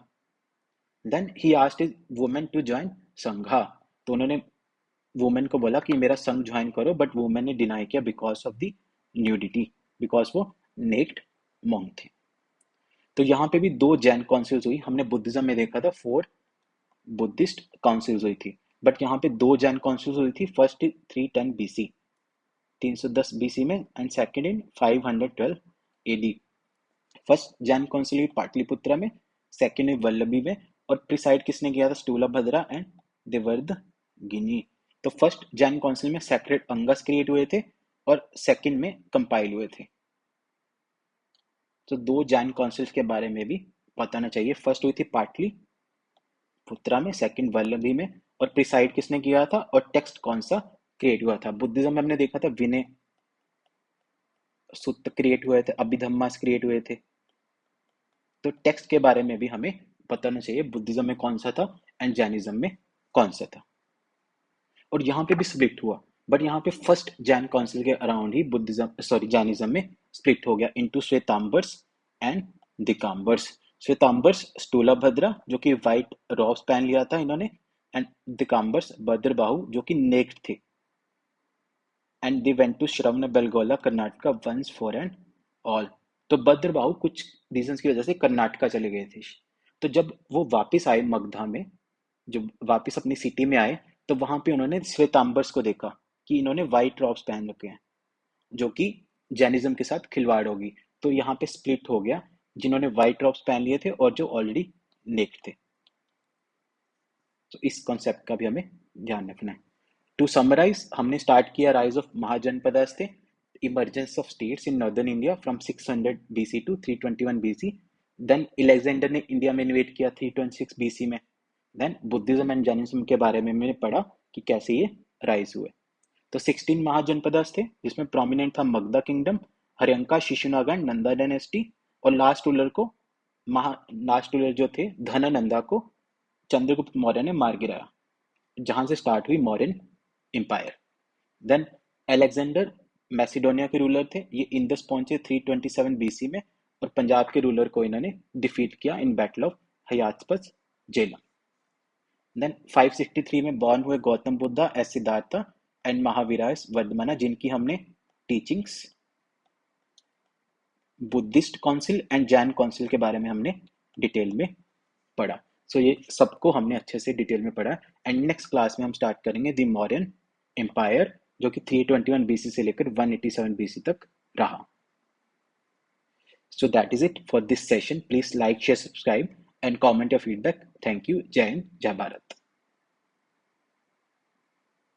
Then he asked his women to join Sangha. तो उन्होंने वुमेन को बोला कि मेरा संघ ज्वाइन करो, बट वुमेन ने डिनाई किया because of the nudity, because वो नेक्ड मॉन्क थे। तो यहाँ पे भी 2 जैन काउंसिल्स हुई। हमने बुद्धिज्म में देखा था 4 बुद्धिस्ट काउंसिल्स हुई थी, बट यहाँ पे 2 जैन काउंसिल्स हुई थी। फर्स्ट 310 बीसी, 310 बीसी में, and second in 512 AD. First Jain council हुई पाटलिपुत्रा में, सेकंड इन वल्लभी में, और प्रिसाइड किसने किया था? स्थूलभद्रा एंड देवर्दगिनी। तो फर्स्ट जैन काउंसिल में सेक्रेट अंगस क्रिएट हुए थे और सेकंड में कंपाइल हुए थे। तो 2 जैन काउंसिल्स के बारे में भी बताना चाहिए। फर्स्ट हुई थी पाटलिपुत्रा में, सेकंड वल्लभी में, और प्रिसाइड किसने किया था और टेक्स्ट कौन सा क्रिएट हुआ था? बुद्धिज्म में हमने देखा था विनय सूत्र क्रिएट हुए थे, अभिधम्मास क्रिएट हुए थे। तो टेक्स्ट के बारे में भी हमें बताना चाहिए, बुद्धिज्म में कौन सा था एंड जैनिज्म में कौन सा था। और यहाँ पे भी स्प्लिट हुआ, बट यहाँ पे फर्स्ट जैन काउंसिल के अराउंड ही जैनिज्म में स्प्लिट हो गया इनटू श्वेतांबर्स एंड दिगंबर्स। श्वेतांबर्स स्थूलभद्रा जो कि व्हाइट रॉब्स पहन लिया था इन्होंने, एंड दिगंबर्स भद्रबाहु जो कि नेक्ड थे। And they went to Shravana Belagola Karnataka once for and all. तो भद्रबाहु कुछ रीजंस की वजह से कर्नाटका चले गए थे। तो जब वो वापस आए मगधा में, जब वापस अपनी सिटी में आए, तो वहां पे उन्होंने श्वेतांबर्स को देखा कि इन्होंने व्हाइट रॉब्स पहन रखे हैं, जो कि जैनिज्म के साथ खिलवाड़ होगी। तो यहाँ पे स्प्लिट हो गया, जिन्होंने व्हाइट रॉब्स पहन लिए थे और जो ऑलरेडी नेक्ड थे। तो इस कॉन्सेप्ट का भी हमें ध्यान रखना है। टू समराइज, हमने स्टार्ट किया राइज ऑफ महाजनपदास थे, emergence of states in northern India from 600 BC to 321 BC. Then Alexander ने इंडिया में इन्वेट किया 326 बीसी में। देन बुद्धिज्म एंड जैनिज्म के बारे में मैंने पढ़ा कि कैसे ये राइज हुए। तो 16 महाजनपदास थे, जिसमें प्रोमिनेंट था मगधा किंगडम, हरियंका, शिशुनागा, नंदा डायनेस्टी, और लास्ट रूलर जो थे धनानंदा को चंद्रगुप्त मौर्य ने मार गिराया, जहां से स्टार्ट हुई Mauryan empire. Then Alexander Macedonia के रूलर थे, ये इंदस पहुंचे 327 बीसी में, और पंजाब के रूलर को इन्होंने डिफीट किया in battle of Hydaspes Jhelum. Then 563 में बॉर्न हुए Gautam Buddha as Siddhartha and Mahavira as Vardhamana, जिनकी हमने teachings Buddhist council and Jain council के बारे में हमने डिटेल में पढ़ा। सो ये सबको हमने अच्छे से डिटेल में पढ़ा। एंड नेक्स्ट क्लास में हम स्टार्ट करेंगे द मौर्यन एम्पायर, जो कि 321 बीसी से लेकर 187 बीसी तक रहा। So that is it for this session. Please like, share, subscribe and comment your feedback. Thank you. Jai Hind, Jai Bharat.